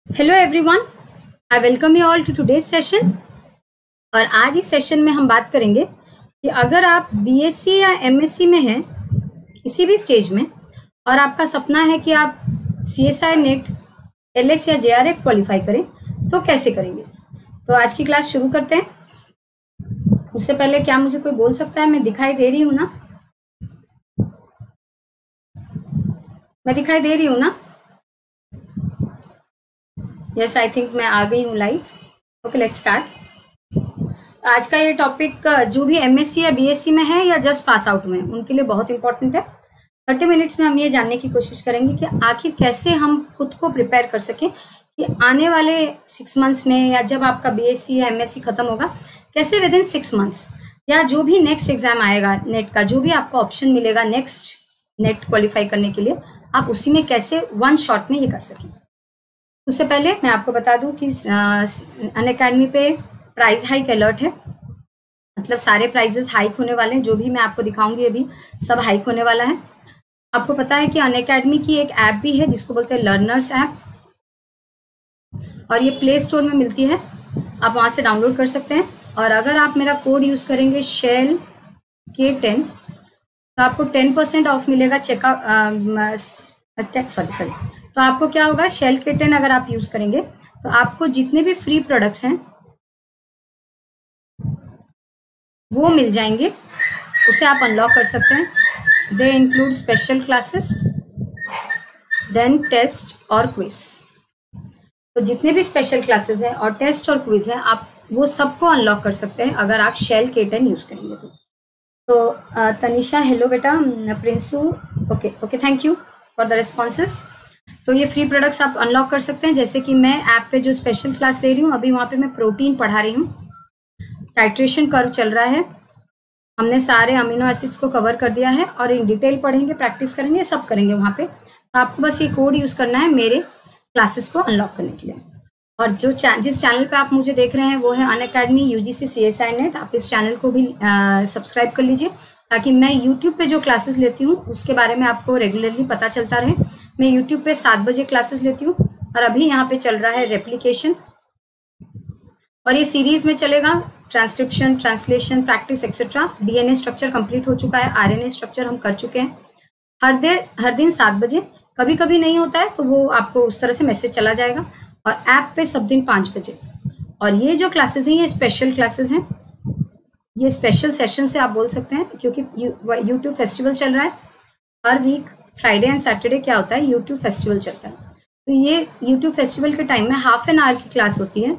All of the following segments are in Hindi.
Hello everyone, I welcome you all to today's session. और आज इस सेशन में हम बात करेंगे कि अगर आप बीएससी या एमएससी में हैं किसी भी स्टेज में और आपका सपना है कि आप सीएसआई नेट एलएस या जेआरएफ क्वालिफाई करें तो कैसे करेंगे। तो आज की क्लास शुरू करते हैं। उससे पहले क्या मुझे कोई बोल सकता है मैं दिखाई दे रही हूँ ना? मैं दिखाई दे रही हूँ ना? यस, आई थिंक मैं आ गई हूँ लाइव। Okay, let's start. आज का ये टॉपिक जो भी एमएससी या बीएससी में है या जस्ट पास आउट में उनके लिए बहुत इंपॉर्टेंट है। 30 मिनट्स में हम ये जानने की कोशिश करेंगे कि आखिर कैसे हम खुद को प्रिपेयर कर सकें कि आने वाले 6 मंथ्स में या जब आपका बीएससी या एमएससी खत्म होगा, कैसे विद इन 6 मंथ्स या जो भी नेक्स्ट एग्जाम आएगा नेट का, जो भी आपको ऑप्शन मिलेगा नेक्स्ट नेट क्वालिफाई करने के लिए, आप उसी में कैसे वन शॉट में ये कर सकें। उससे पहले मैं आपको बता दूं कि अनअकैडमी पे प्राइस हाइक अलर्ट है, मतलब सारे प्राइजेस हाइक होने वाले हैं। जो भी मैं आपको दिखाऊंगी अभी सब हाइक होने वाला है। आपको पता है कि अनअकैडमी की एक ऐप भी है जिसको बोलते हैं लर्नर्स ऐप, और ये प्ले स्टोर में मिलती है, आप वहाँ से डाउनलोड कर सकते हैं। और अगर आप मेरा कोड यूज़ करेंगे शेल K10 तो आपको 10% ऑफ मिलेगा चेकआउट। सॉरी तो आपको क्या होगा, शेल K10 अगर आप यूज करेंगे तो आपको जितने भी फ्री प्रोडक्ट्स हैं वो मिल जाएंगे, उसे आप अनलॉक कर सकते हैं। They include special classes, then test और क्विज। तो जितने भी स्पेशल क्लासेस हैं और टेस्ट और क्विज हैं आप वो सबको अनलॉक कर सकते हैं अगर आप शेल K10 यूज करेंगे तो तनिषा हेलो बेटा, Prinsu okay thank you for the responses. तो ये फ्री प्रोडक्ट्स आप अनलॉक कर सकते हैं, जैसे कि मैं ऐप पे जो स्पेशल क्लास ले रही हूँ अभी, वहाँ पे मैं प्रोटीन पढ़ा रही हूँ। टाइट्रेशन कर्व चल रहा है, हमने सारे अमीनो एसिड्स को कवर कर दिया है और इन डिटेल पढ़ेंगे, प्रैक्टिस करेंगे, सब करेंगे वहाँ पे। तो आपको बस ये कोड यूज़ करना है मेरे क्लासेस को अनलॉक करने के लिए। और जो जिस चैनल पर आप मुझे देख रहे हैं वो है अनअकैडमी UGC CSI नेट। आप इस चैनल को भी सब्सक्राइब कर लीजिए ताकि मैं यूट्यूब पे जो क्लासेस लेती हूँ उसके बारे में आपको रेगुलरली पता चलता रहे। मैं यूट्यूब पे 7 बजे क्लासेस लेती हूँ और अभी यहाँ पे चल रहा है रेप्लिकेशन, और ये सीरीज में चलेगा transcription, translation, practice etcetera. DNA structure complete हो चुका है, RNA स्ट्रक्चर हम कर चुके हैं। हर दिन 7 बजे, कभी कभी नहीं होता है तो वो आपको उस तरह से मैसेज चला जाएगा, और ऐप पे सब दिन 5 बजे। और ये जो क्लासेस हैं ये स्पेशल क्लासेस हैं, ये स्पेशल सेशन से आप बोल सकते हैं, क्योंकि यूट्यूब फेस्टिवल चल रहा है। हर वीक फ्राइडे एंड सैटरडे क्या होता है, यूट्यूब फेस्टिवल चलता है। तो ये यूट्यूब फेस्टिवल के टाइम में ½ एन आवर की क्लास होती है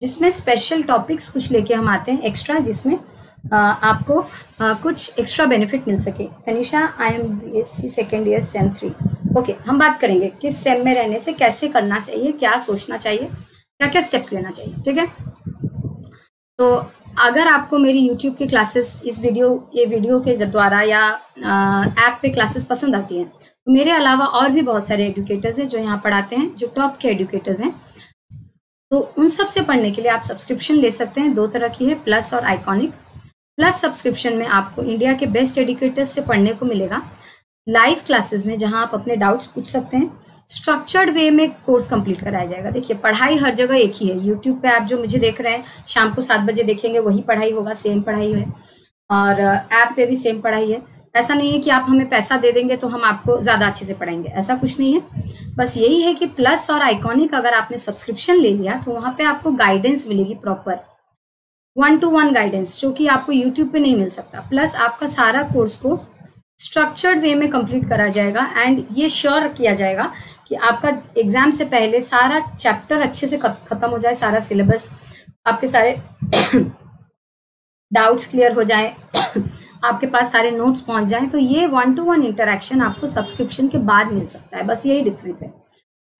जिसमें स्पेशल टॉपिक्स कुछ लेके हम आते हैं एक्स्ट्रा, जिसमें आपको कुछ एक्स्ट्रा बेनिफिट मिल सके। Tanisha I am BSc second year same 3। Okay, हम बात करेंगे कि सेम में रहने से कैसे करना चाहिए, क्या सोचना चाहिए, क्या क्या स्टेप्स लेना चाहिए, ठीक है। तो अगर आपको मेरी यूट्यूब की क्लासेस ये वीडियो के द्वारा या ऐप पे क्लासेस पसंद आती हैं तो मेरे अलावा और भी बहुत सारे एडुकेटर्स हैं जो यहाँ पढ़ाते हैं, जो टॉप के एडुकेटर्स हैं। तो उन सब से पढ़ने के लिए आप सब्सक्रिप्शन ले सकते हैं। 2 तरह की है, प्लस और आइकॉनिक। प्लस सब्सक्रिप्शन में आपको इंडिया के बेस्ट एडुकेटर्स से पढ़ने को मिलेगा लाइव क्लासेस में, जहाँ आप अपने डाउट्स पूछ सकते हैं। स्ट्रक्चर्ड वे में कोर्स कंप्लीट कराया जाएगा। देखिए, पढ़ाई हर जगह एक ही है। यूट्यूब पे आप जो मुझे देख रहे हैं शाम को 7 बजे देखेंगे वही पढ़ाई होगा, सेम पढ़ाई है, और ऐप पे भी सेम पढ़ाई है। ऐसा नहीं है कि आप हमें पैसा दे देंगे तो हम आपको ज़्यादा अच्छे से पढ़ाएंगे, ऐसा कुछ नहीं है। बस यही है कि प्लस और आइकॉनिक अगर आपने सब्सक्रिप्शन ले लिया तो वहाँ पे आपको गाइडेंस मिलेगी, प्रॉपर 1-to-1 गाइडेंस, जो कि आपको यूट्यूब पे नहीं मिल सकता। प्लस आपका सारा कोर्स को स्ट्रक्चर्ड वे में कंप्लीट करा जाएगा, एंड ये श्योर किया जाएगा कि आपका एग्जाम से पहले सारा चैप्टर अच्छे से खत्म हो जाए, सारा सिलेबस, आपके सारे डाउट्स क्लियर हो जाए, आपके पास सारे नोट्स पहुंच जाएं। तो ये 1-to-1 इंटरेक्शन आपको सब्सक्रिप्शन के बाद मिल सकता है, बस यही डिफरेंस है।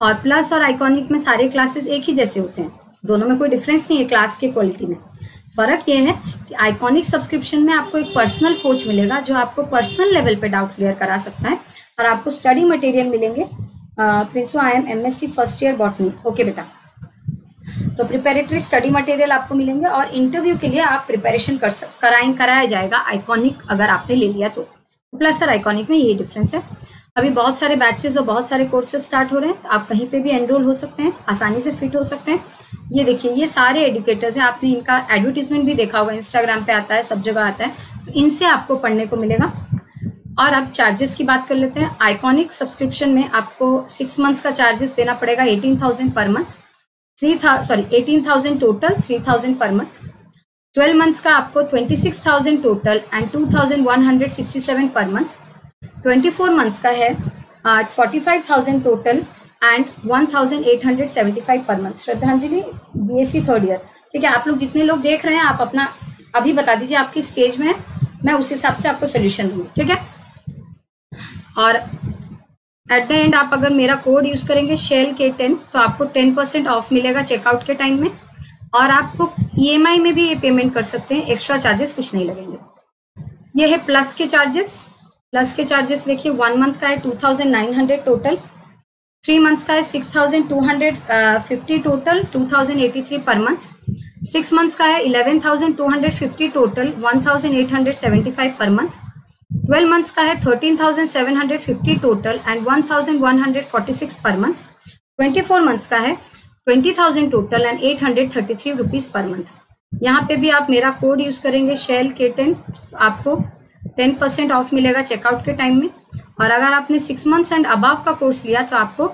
और प्लस और आइकॉनिक में सारे क्लासेस एक ही जैसे होते हैं, दोनों में कोई डिफरेंस नहीं है क्लास के क्वालिटी में। फर्क ये है कि आइकॉनिक सब्सक्रिप्शन में आपको एक पर्सनल कोच मिलेगा जो आपको पर्सनल लेवल पे डाउट क्लियर करा सकता है, और आपको स्टडी मटेरियल मिलेंगे। Prinsu I am MSc first year botany. Okay बेटा, तो प्रिपेरेटरी स्टडी मटेरियल आपको मिलेंगे, और इंटरव्यू के लिए आप प्रिपरेशन कराया जाएगा आइकॉनिक अगर आपने ले लिया तो। प्लस और आइकॉनिक में यही डिफरेंस है। अभी बहुत सारे बैचेस और बहुत सारे कोर्सेज स्टार्ट हो रहे हैं, तो आप कहीं पे भी एनरोल हो सकते हैं, आसानी से फिट हो सकते हैं। ये देखिए, ये सारे एडुकेटर्स हैं, आपने इनका एडवर्टीजमेंट भी देखा होगा, इंस्टाग्राम पे आता है, सब जगह आता है, तो इनसे आपको पढ़ने को मिलेगा। और अब चार्जेस की बात कर लेते हैं। आइकॉनिक सब्सक्रिप्शन में आपको 6 मंथ्स का चार्जेस देना पड़ेगा 18,000 per month, 18,000 total, 3,000 per month. 12 months का आपको 26,000 total and 2,167 per month. 24 months का है 45,000 टोटल एंड 1,875 पर मंथ। श्रद्धांजलि बीएससी थर्ड ईयर, ठीक है। आप लोग जितने लोग देख रहे हैं, आप अपना अभी बता दीजिए आपकी स्टेज में है, मैं उस हिसाब से आपको सोल्यूशन दूंगी, ठीक है। और एट द एंड आप अगर मेरा कोड यूज करेंगे शेल K10 तो आपको 10% ऑफ मिलेगा चेकआउट के टाइम में, और आपको EMI में भी ये पेमेंट कर सकते हैं, एक्स्ट्रा चार्जेस कुछ नहीं लगेंगे। ये है प्लस के चार्जेस। प्लस के चार्जेस देखिए, 1 मंथ का है 2,900 टोटल, 3 मंथ्स का है 6,250 टोटल, 2,083 पर मंथ। 6 मंथ्स का है 11,250 टोटल, 1,875 पर मंथ। 12 मंथ्स का है 13,750 total and 1,146 per month. 24 months का है 20,000 total and 833 rupees per month. यहाँ पे भी आप मेरा कोड यूज करेंगे शेल K10 तो आपको 10% ऑफ मिलेगा चेकआउट के टाइम में। और अगर आपने 6 मंथ्स एंड अबव का कोर्स लिया तो आपको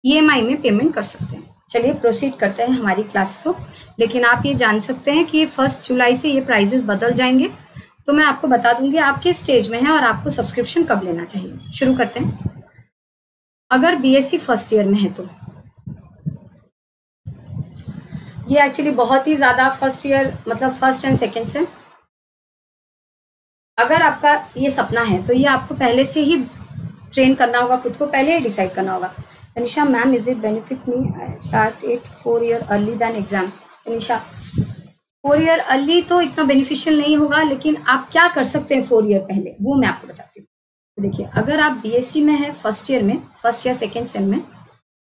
EMI में पेमेंट कर सकते हैं। चलिए प्रोसीड करते हैं हमारी क्लास को। लेकिन आप ये जान सकते हैं कि 1 जुलाई से ये प्राइजेस बदल जाएंगे, तो मैं आपको बता दूंगी आप किस स्टेज में हैं और आपको सब्सक्रिप्शन कब लेना चाहिए। शुरू करते हैं। अगर BSc फर्स्ट ईयर में है तो ये एक्चुअली बहुत ही ज़्यादा फर्स्ट ईयर मतलब फर्स्ट एंड सेकेंड से, अगर आपका ये सपना है तो ये आपको पहले से ही ट्रेन करना होगा, खुद को पहले ही डिसाइड करना होगा। Tanisha ma'am, is it benefit me start it 4 year early then exam? Tanisha, 4 year early तो इतना बेनिफिशियल नहीं होगा, लेकिन आप क्या कर सकते हैं 4 ईयर पहले, वो मैं आपको बताती हूँ। तो देखिए, अगर आप BSc में है फर्स्ट ईयर में, फर्स्ट या सेकेंड सेम में,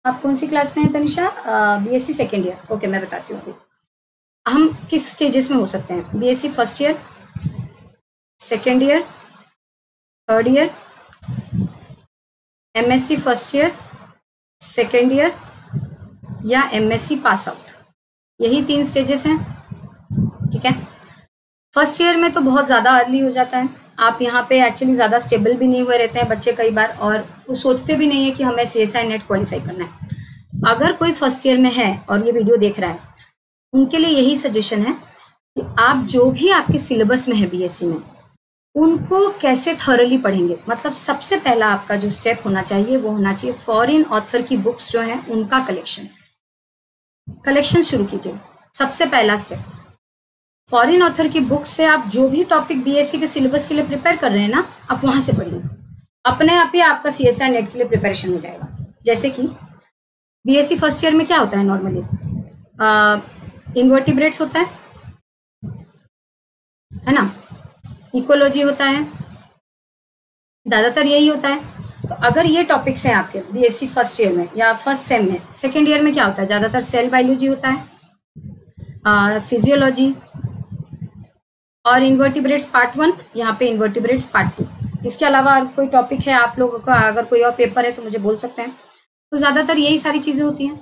आप कौन सी क्लास में है Tanisha? BSc second year. Okay, मैं बताती हूँ अभी हम किस स्टेजेस में हो सकते हैं। BSc first year, second year, third year, MSc first year, second year या MSc पास आउट, यही 3 स्टेजेस हैं, ठीक है। फर्स्ट ईयर में तो बहुत ज़्यादा अर्ली हो जाता है, आप यहाँ पे एक्चुअली ज़्यादा स्टेबल भी नहीं हुए रहते हैं बच्चे कई बार, और वो सोचते भी नहीं है कि हमें CSI नेट क्वालिफाई करना है। अगर कोई फर्स्ट ईयर में है और ये वीडियो देख रहा है, उनके लिए यही सजेशन है कि आप जो भी आपके सिलेबस में है BSc में, उनको कैसे थॉरली पढ़ेंगे। मतलब सबसे पहला आपका जो स्टेप होना चाहिए वो होना चाहिए फॉरेन ऑथर की बुक्स जो हैं उनका कलेक्शन शुरू कीजिए। सबसे पहला स्टेप फॉरेन ऑथर की बुक से आप जो भी टॉपिक BSc के सिलेबस के लिए प्रिपेयर कर रहे हैं ना, आप वहां से पढ़िए, अपने आप ही आपका CSI नेट के लिए प्रिपरेशन हो जाएगा। जैसे कि BSc फर्स्ट ईयर में क्या होता है नॉर्मली, इन्वर्टिब्रेट्स होता है ना, इकोलॉजी होता है, ज़्यादातर यही होता है। तो अगर ये टॉपिक्स हैं आपके BSc फर्स्ट ईयर में या फर्स्ट सेम में, सेकेंड ईयर में क्या होता है, ज़्यादातर सेल बायोलॉजी होता है, फिजियोलॉजी और इन्वर्टिब्रेट्स पार्ट 1, यहाँ पे इन्वर्टिब्रेट्स पार्ट 2। इसके अलावा और कोई टॉपिक है आप लोगों का, अगर कोई और पेपर है तो मुझे बोल सकते हैं। तो ज़्यादातर यही सारी चीज़ें होती हैं।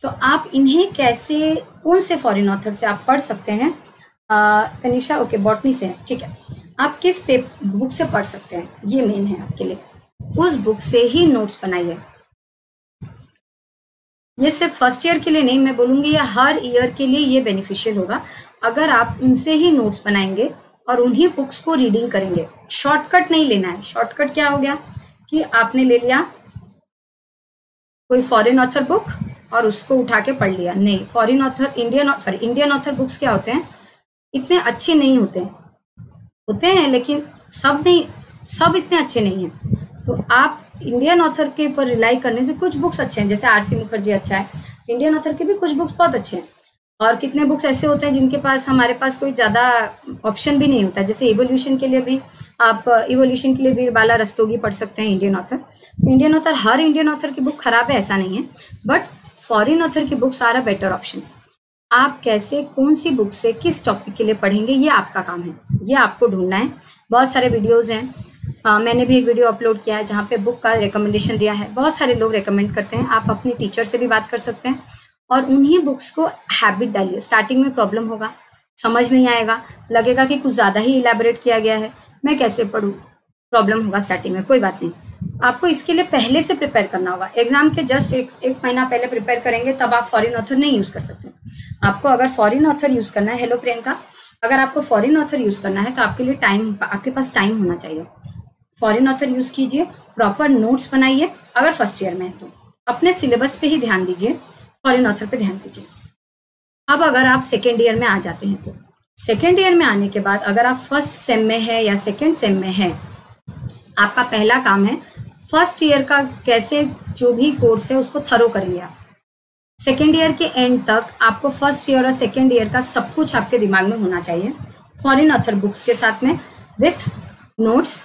तो आप इन्हें कैसे, कौन से फॉरेन ऑथर से आप पढ़ सकते हैं? तनिषा ओके, बॉटनी से है, ठीक है। आप किस बुक से पढ़ सकते हैं, ये मेन है आपके लिए। उस बुक से ही नोट्स बनाइए। ये सिर्फ फर्स्ट ईयर के लिए नहीं, मैं बोलूँगी ये हर ईयर के लिए ये बेनिफिशियल होगा अगर आप उनसे ही नोट्स बनाएंगे और उन्हीं बुक्स को रीडिंग करेंगे। शॉर्टकट नहीं लेना है। शॉर्टकट क्या हो गया कि आपने ले लिया कोई फॉरेन ऑथर बुक और उसको उठा के पढ़ लिया। नहीं, foreign author Indian author books क्या होते हैं, इतने अच्छे नहीं होते हैं लेकिन सब इतने अच्छे नहीं हैं। तो आप इंडियन ऑथर के ऊपर रिलाई करने से कुछ बुक्स अच्छे हैं, जैसे RC मुखर्जी अच्छा है, इंडियन ऑथर के भी कुछ बुक्स बहुत अच्छे हैं। और कितने बुक्स ऐसे होते हैं जिनके पास हमारे पास कोई ज़्यादा ऑप्शन भी नहीं होता है। जैसे इवोल्यूशन के लिए भी आप इवोल्यूशन के लिए वीरबाला रस्तोगी पढ़ सकते हैं, इंडियन ऑथर। हर इंडियन ऑथर की बुक खराब है ऐसा नहीं है, बट फॉरेन ऑथर की books are a better option. आप कैसे, कौन सी बुक से किस टॉपिक के लिए पढ़ेंगे, ये आपका काम है, ये आपको ढूंढना है। बहुत सारे वीडियोज़ हैं, मैंने भी एक वीडियो अपलोड किया है जहाँ पे बुक का रिकमेंडेशन दिया है। बहुत सारे लोग रिकमेंड करते हैं। आप अपने टीचर से भी बात कर सकते हैं और उन्हीं बुक्स को हैबिट डालिए। स्टार्टिंग में प्रॉब्लम होगा, समझ नहीं आएगा, लगेगा कि कुछ ज़्यादा ही इलेबोरेट किया गया है, मैं कैसे पढूं, प्रॉब्लम होगा स्टार्टिंग में। कोई बात नहीं, आपको इसके लिए पहले से प्रिपेयर करना होगा। एग्जाम के जस्ट एक महीना पहले प्रिपेयर करेंगे तब आप फॉरेन ऑथर नहीं यूज कर सकते। आपको अगर फॉरेन ऑथर यूज करना है, हेलो प्रियंका, अगर आपको फॉरेन ऑथर यूज करना है तो आपके लिए आपके पास टाइम होना चाहिए। फॉरेन ऑथर यूज कीजिए, प्रॉपर नोट्स बनाइए। अगर फर्स्ट ईयर में है तो अपने सिलेबस पे ही ध्यान दीजिए, फॉरेन ऑथर पे ध्यान दीजिए। अब अगर आप सेकेंड ईयर में आ जाते हैं तो सेकेंड ईयर में आने के बाद अगर आप फर्स्ट सेम में है या सेकेंड सेम में है, आपका पहला काम है फर्स्ट ईयर का कैसे जो भी कोर्स है उसको थरो करेंगे आप। सेकेंड ईयर के एंड तक आपको फर्स्ट ईयर और सेकेंड ईयर का सब कुछ आपके दिमाग में होना चाहिए, फॉरेन ऑथर बुक्स के साथ में विथ नोट्स।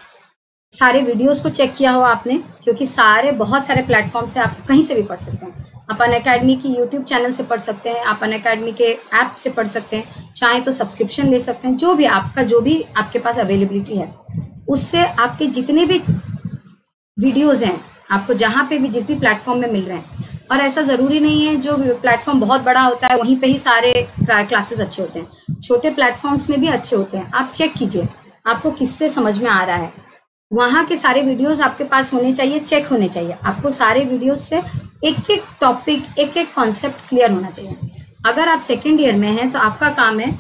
सारे वीडियोस को चेक किया हो आपने, क्योंकि बहुत सारे प्लेटफॉर्म से आप कहीं से भी पढ़ सकते हैं। आप अनअकैडमी की यूट्यूब चैनल से पढ़ सकते हैं, आप अनअकैडमी के ऐप से पढ़ सकते हैं, चाहे तो सब्सक्रिप्शन ले सकते हैं। जो भी आपके पास अवेलेबिलिटी है उससे आपके जितने भी वीडियोस हैं आपको जहाँ पे भी जिस भी प्लेटफॉर्म में मिल रहे हैं। और ऐसा ज़रूरी नहीं है जो प्लेटफॉर्म बहुत बड़ा होता है वहीं पे ही सारे क्लासेस अच्छे होते हैं। छोटे प्लेटफॉर्म्स में भी अच्छे होते हैं। आप चेक कीजिए आपको किससे समझ में आ रहा है। वहाँ के सारे वीडियोस आपके पास होने चाहिए, चेक होने चाहिए। आपको सारे वीडियोस से एक एक टॉपिक, एक एक कॉन्सेप्ट क्लियर होना चाहिए। अगर आप सेकेंड ईयर में हैं तो आपका काम है,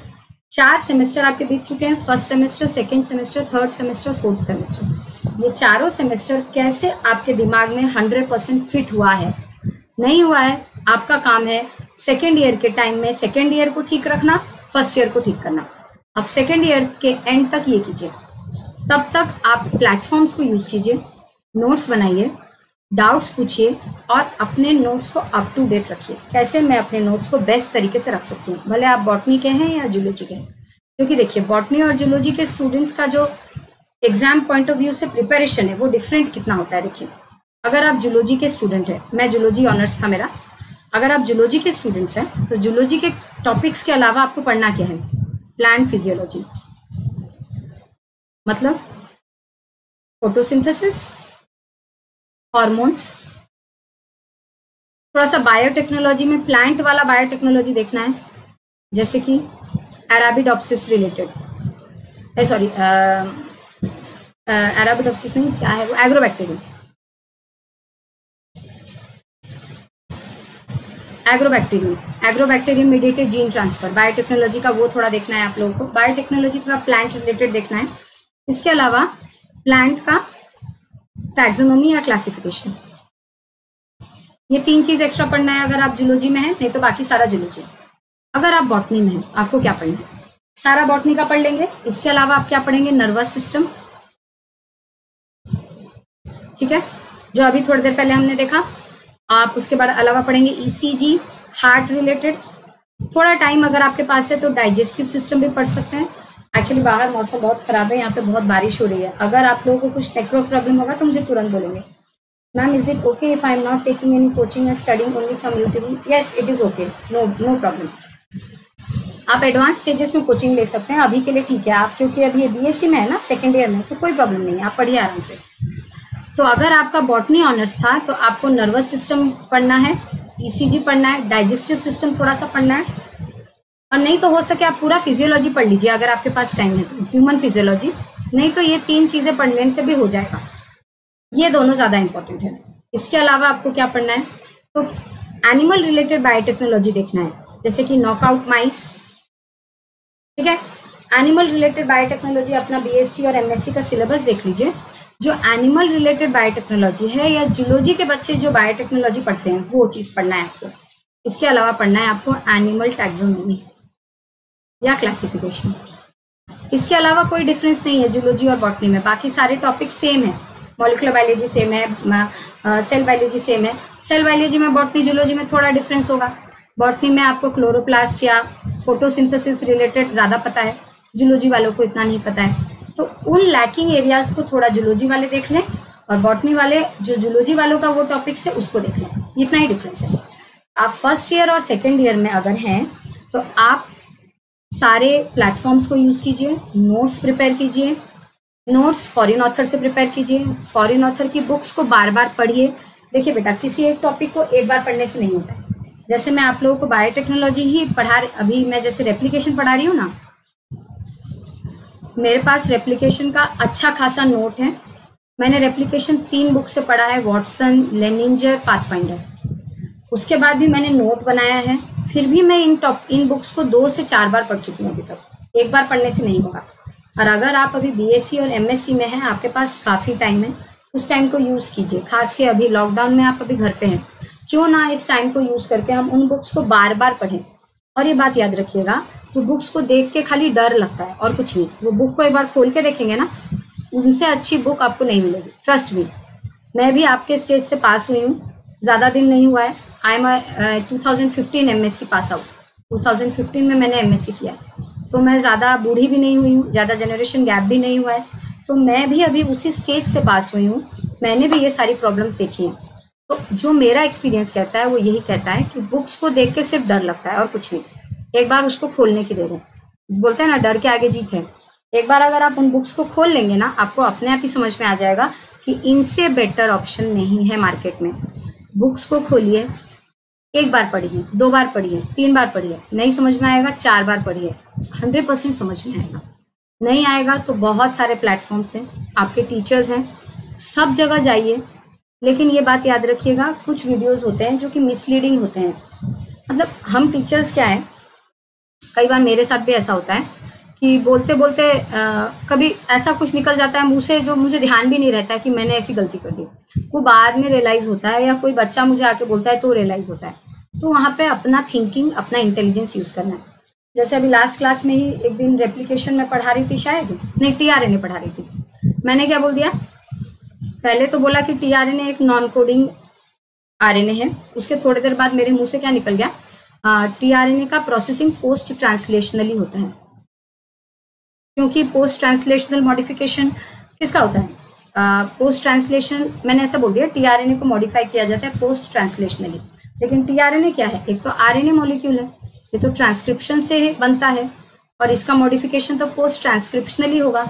4 सेमेस्टर आपके बीत चुके हैं, first semester, second semester, third semester, fourth semester. ये चारों सेमेस्टर कैसे आपके दिमाग में 100% फिट हुआ है, नहीं हुआ है, आपका काम है सेकेंड ईयर के टाइम में सेकेंड ईयर को ठीक रखना, फर्स्ट ईयर को ठीक करना। अब सेकेंड ईयर के एंड तक ये कीजिए। तब तक आप प्लेटफॉर्म्स को यूज कीजिए, नोट्स बनाइए, डाउट्स पूछिए और अपने नोट्स को अप टू डेट रखिए। कैसे मैं अपने नोट्स को बेस्ट तरीके से रख सकती हूँ, भले आप बॉटनी के हैं या जूलॉजी के हैं। क्योंकि देखिए बॉटनी और जूलॉजी के स्टूडेंट्स का जो एग्जाम पॉइंट ऑफ व्यू से प्रिपरेशन है वो डिफरेंट कितना होता है। देखिए अगर आप जूलॉजी के स्टूडेंट हैं, मैं जूलॉजी ऑनर्स था मेरा, अगर आप जूलॉजी के स्टूडेंट्स हैं तो जूलॉजी के टॉपिक्स के अलावा आपको पढ़ना क्या है, प्लांट फिजियोलॉजी, मतलब फोटोसिंथेसिस, हॉर्मोन्स, थोड़ा सा बायोटेक्नोलॉजी में प्लांट वाला बायोटेक्नोलॉजी देखना है, जैसे कि अरेबिडोप्सिस रिलेटेड, सॉरी अरेबिडोप्सिस नहीं, क्या है वो, agrobacterium, agrobacterium mediated gene transfer, biotechnology का वो थोड़ा देखना है आप लोगों को। बायोटेक्नोलॉजी थोड़ा प्लांट रिलेटेड देखना है। इसके अलावा प्लांट का टैक्सोनॉमी या क्लासिफिकेशन, ये 3 चीज एक्स्ट्रा पढ़ना है अगर आप जूलॉजी में हैं, नहीं तो बाकी सारा जूलॉजी। अगर आप बॉटनी में हैं आपको क्या पढ़ना है, सारा बॉटनी का पढ़ लेंगे। इसके अलावा आप क्या पढ़ेंगे, नर्वस सिस्टम, ठीक है, जो अभी थोड़ी देर पहले हमने देखा। आप उसके बाद अलावा पढ़ेंगे ईसीजी, हार्ट रिलेटेड। थोड़ा टाइम अगर आपके पास है तो डाइजेस्टिव सिस्टम भी पढ़ सकते हैं। एक्चुअली बाहर मौसम बहुत खराब है, यहाँ पे बहुत बारिश हो रही है। अगर आप लोगों को कुछ नेटवर्क प्रॉब्लम होगा तो मुझे तुरंत बोलेंगे। Ma'am is it okay if I am not taking any coaching and studying only from YouTube? Yes it is okay, no problem. आप एडवांस स्टेजेस में कोचिंग ले सकते हैं, अभी के लिए ठीक है आप, क्योंकि अभी बीएससी में है ना, सेकेंड ईयर में, तो कोई प्रॉब्लम नहीं है, आप पढ़िए आराम से। तो अगर आपका बॉटनी ऑनर्स था तो आपको नर्वस सिस्टम पढ़ना है, ईसीजी पढ़ना है, डाइजेस्टिव सिस्टम थोड़ा सा पढ़ना है, और नहीं तो हो सके आप पूरा फिजियोलॉजी पढ़ लीजिए अगर आपके पास टाइम है तो, ह्यूमन फिजियोलॉजी। नहीं तो ये 3 चीजें पढ़ने से भी हो जाएगा, ये दोनों ज्यादा इंपॉर्टेंट है। इसके अलावा आपको क्या पढ़ना है, तो एनिमल रिलेटेड बायोटेक्नोलॉजी देखना है, जैसे कि नॉकआउट माइस, ठीक है। एनिमल रिलेटेड बायोटेक्नोलॉजी अपना बीएससी और एमएससी का सिलेबस देख लीजिए। जो एनिमल रिलेटेड बायोटेक्नोलॉजी है या जूलॉजी के बच्चे जो बायोटेक्नोलॉजी पढ़ते हैं वो चीज पढ़ना है आपको। इसके अलावा पढ़ना है आपको एनिमल टैक्सोनॉमी या क्लासिफिकेशन। इसके अलावा कोई डिफरेंस नहीं है जूलॉजी और बॉटनी में, बाकी सारे टॉपिक सेम है। मॉलिक्यूलर बायोलॉजी सेम है, सेल बायोलॉजी सेम है। सेल बायोलॉजी में बॉटनी जूलॉजी में थोड़ा डिफरेंस होगा। बॉटनी में आपको क्लोरोप्लास्ट या फोटोसिंथेसिस रिलेटेड ज़्यादा पता है, जूलॉजी वालों को इतना नहीं पता है। तो उन लैकिंग एरियाज को थोड़ा जूलॉजी वाले देख लें और बॉटनी वाले जो जूलॉजी वालों का वो टॉपिक्स है उसको देख लें, इतना ही डिफरेंस है। आप फर्स्ट ईयर और सेकेंड ईयर में अगर हैं तो आप सारे प्लेटफॉर्म्स को यूज़ कीजिए, नोट्स प्रिपेयर कीजिए, नोट्स फॉरेन ऑथर से प्रिपेयर कीजिए, फॉरेन ऑथर की बुक्स को बार बार पढ़िए। देखिए बेटा, किसी एक टॉपिक को एक बार पढ़ने से नहीं होता है। जैसे मैं आप लोगों को बायोटेक्नोलॉजी ही अभी मैं जैसे रेप्लिकेशन पढ़ा रही हूँ ना, मेरे पास रेप्लिकेशन का अच्छा खासा नोट है। मैंने रेप्लिकेशन 3 बुक से पढ़ा है, वॉटसन, लेनिंजर, पाथफाइंडर। उसके बाद भी मैंने नोट बनाया है, फिर भी मैं इन बुक्स को 2 से 4 बार पढ़ चुकी हूँ अभी तक। एक बार पढ़ने से नहीं होगा। और अगर आप अभी बीएससी और एमएससी में हैं, आपके पास काफ़ी टाइम है, उस टाइम को यूज़ कीजिए। खास के अभी लॉकडाउन में आप अभी घर पे हैं, क्यों ना इस टाइम को यूज़ करके हम उन बुक्स को बार बार पढ़ें। और ये बात याद रखिएगा, तो बुक्स को देख के खाली डर लगता है और कुछ नहीं। वो बुक को एक बार खोल के देखेंगे ना, उनसे अच्छी बुक आपको नहीं मिलेगी, ट्रस्ट मी। मैं भी आपके स्टेज से पास हुई हूँ, ज़्यादा दिन नहीं हुआ है। I am 2015 MSc pass out. 2015 में मैंने एमएससी किया, तो मैं ज़्यादा बूढ़ी भी नहीं हुई हूँ, ज़्यादा जनरेशन गैप भी नहीं हुआ है। तो मैं भी अभी उसी स्टेज से पास हुई हूँ, मैंने भी ये सारी प्रॉब्लम्स देखी हैं। तो जो मेरा एक्सपीरियंस कहता है वो यही कहता है कि बुक्स को देख के सिर्फ डर लगता है और कुछ नहीं। एक बार उसको खोलने की देर है। बोलते हैं ना, डर के आगे जीत है। एक बार अगर आप उन बुक्स को खोल लेंगे ना, आपको अपने आप ही समझ में आ जाएगा कि इनसे बेटर ऑप्शन नहीं है मार्केट में। बुक्स को खोलिए, एक बार पढ़िए, 2 बार पढ़िए, 3 बार पढ़िए, नहीं समझ में आएगा 4 बार पढ़िए, 100% समझ में आएगा। नहीं आएगा तो बहुत सारे प्लेटफॉर्म्स हैं, आपके टीचर्स हैं, सब जगह जाइए। लेकिन ये बात याद रखिएगा, कुछ वीडियोस होते हैं जो कि मिसलीडिंग होते हैं। मतलब हम टीचर्स क्या है, कई बार मेरे साथ भी ऐसा होता है कि बोलते बोलते कभी ऐसा कुछ निकल जाता है मुंह से जो मुझे ध्यान भी नहीं रहता है कि मैंने ऐसी गलती कर दी। वो बाद में रियलाइज होता है, या कोई बच्चा मुझे आके बोलता है तो रियलाइज होता है। तो वहाँ पे अपना थिंकिंग, अपना इंटेलिजेंस यूज करना है। जैसे अभी लास्ट क्लास में ही एक दिन रेप्लिकेशन में पढ़ा रही थी, शायद नहीं, टीआरएनए पढ़ा रही थी। मैंने क्या बोल दिया, पहले तो बोला कि टीआरएनए एक नॉन कोडिंग आरएनए है। उसके थोड़ी देर बाद मेरे मुंह से क्या निकल गया, टीआरएनए का प्रोसेसिंग पोस्ट ट्रांसलेशनली होता है। क्योंकि पोस्ट ट्रांसलेशनल मॉडिफिकेशन किसका होता है, पोस्ट ट्रांसलेशन, मैंने ऐसा बोल दिया, टीआरएनए को मॉडिफाई किया जाता है पोस्ट ट्रांसलेशनली। लेकिन टीआरएनए क्या है, एक तो आरएनए मॉलिक्यूल है, ये तो ट्रांसक्रिप्शन से बनता है, और इसका मॉडिफिकेशन तो पोस्ट ट्रांसक्रिप्शनली होगा।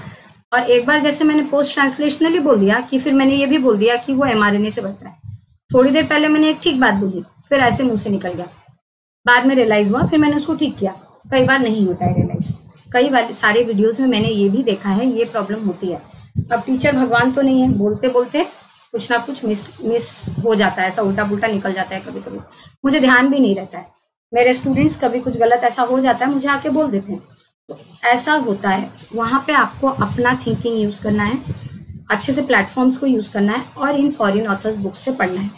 और एक बार जैसे मैंने पोस्ट ट्रांसलेशनली बोल दिया, कि फिर मैंने ये भी बोल दिया कि वो एमआरएनए से बनता है। थोड़ी देर पहले मैंने एक ठीक बात बोली, फिर ऐसे मुंह से निकल गया, बाद में रियलाइज हुआ, फिर मैंने उसको ठीक किया। कई बार नहीं होता है रियलाइज, कई बार सारे वीडियोस में मैंने ये भी देखा है, ये प्रॉब्लम होती है। अब टीचर भगवान तो नहीं है, बोलते बोलते कुछ ना कुछ मिस हो जाता है, ऐसा उल्टा पुल्टा निकल जाता है कभी कभी, मुझे ध्यान भी नहीं रहता है। मेरे स्टूडेंट्स कभी कुछ गलत ऐसा हो जाता है, मुझे आके बोल देते हैं। तो ऐसा होता है, वहाँ पे आपको अपना थिंकिंग यूज करना है, अच्छे से प्लेटफॉर्म्स को यूज करना है, और इन फॉरेन ऑथर्स बुक से पढ़ना है।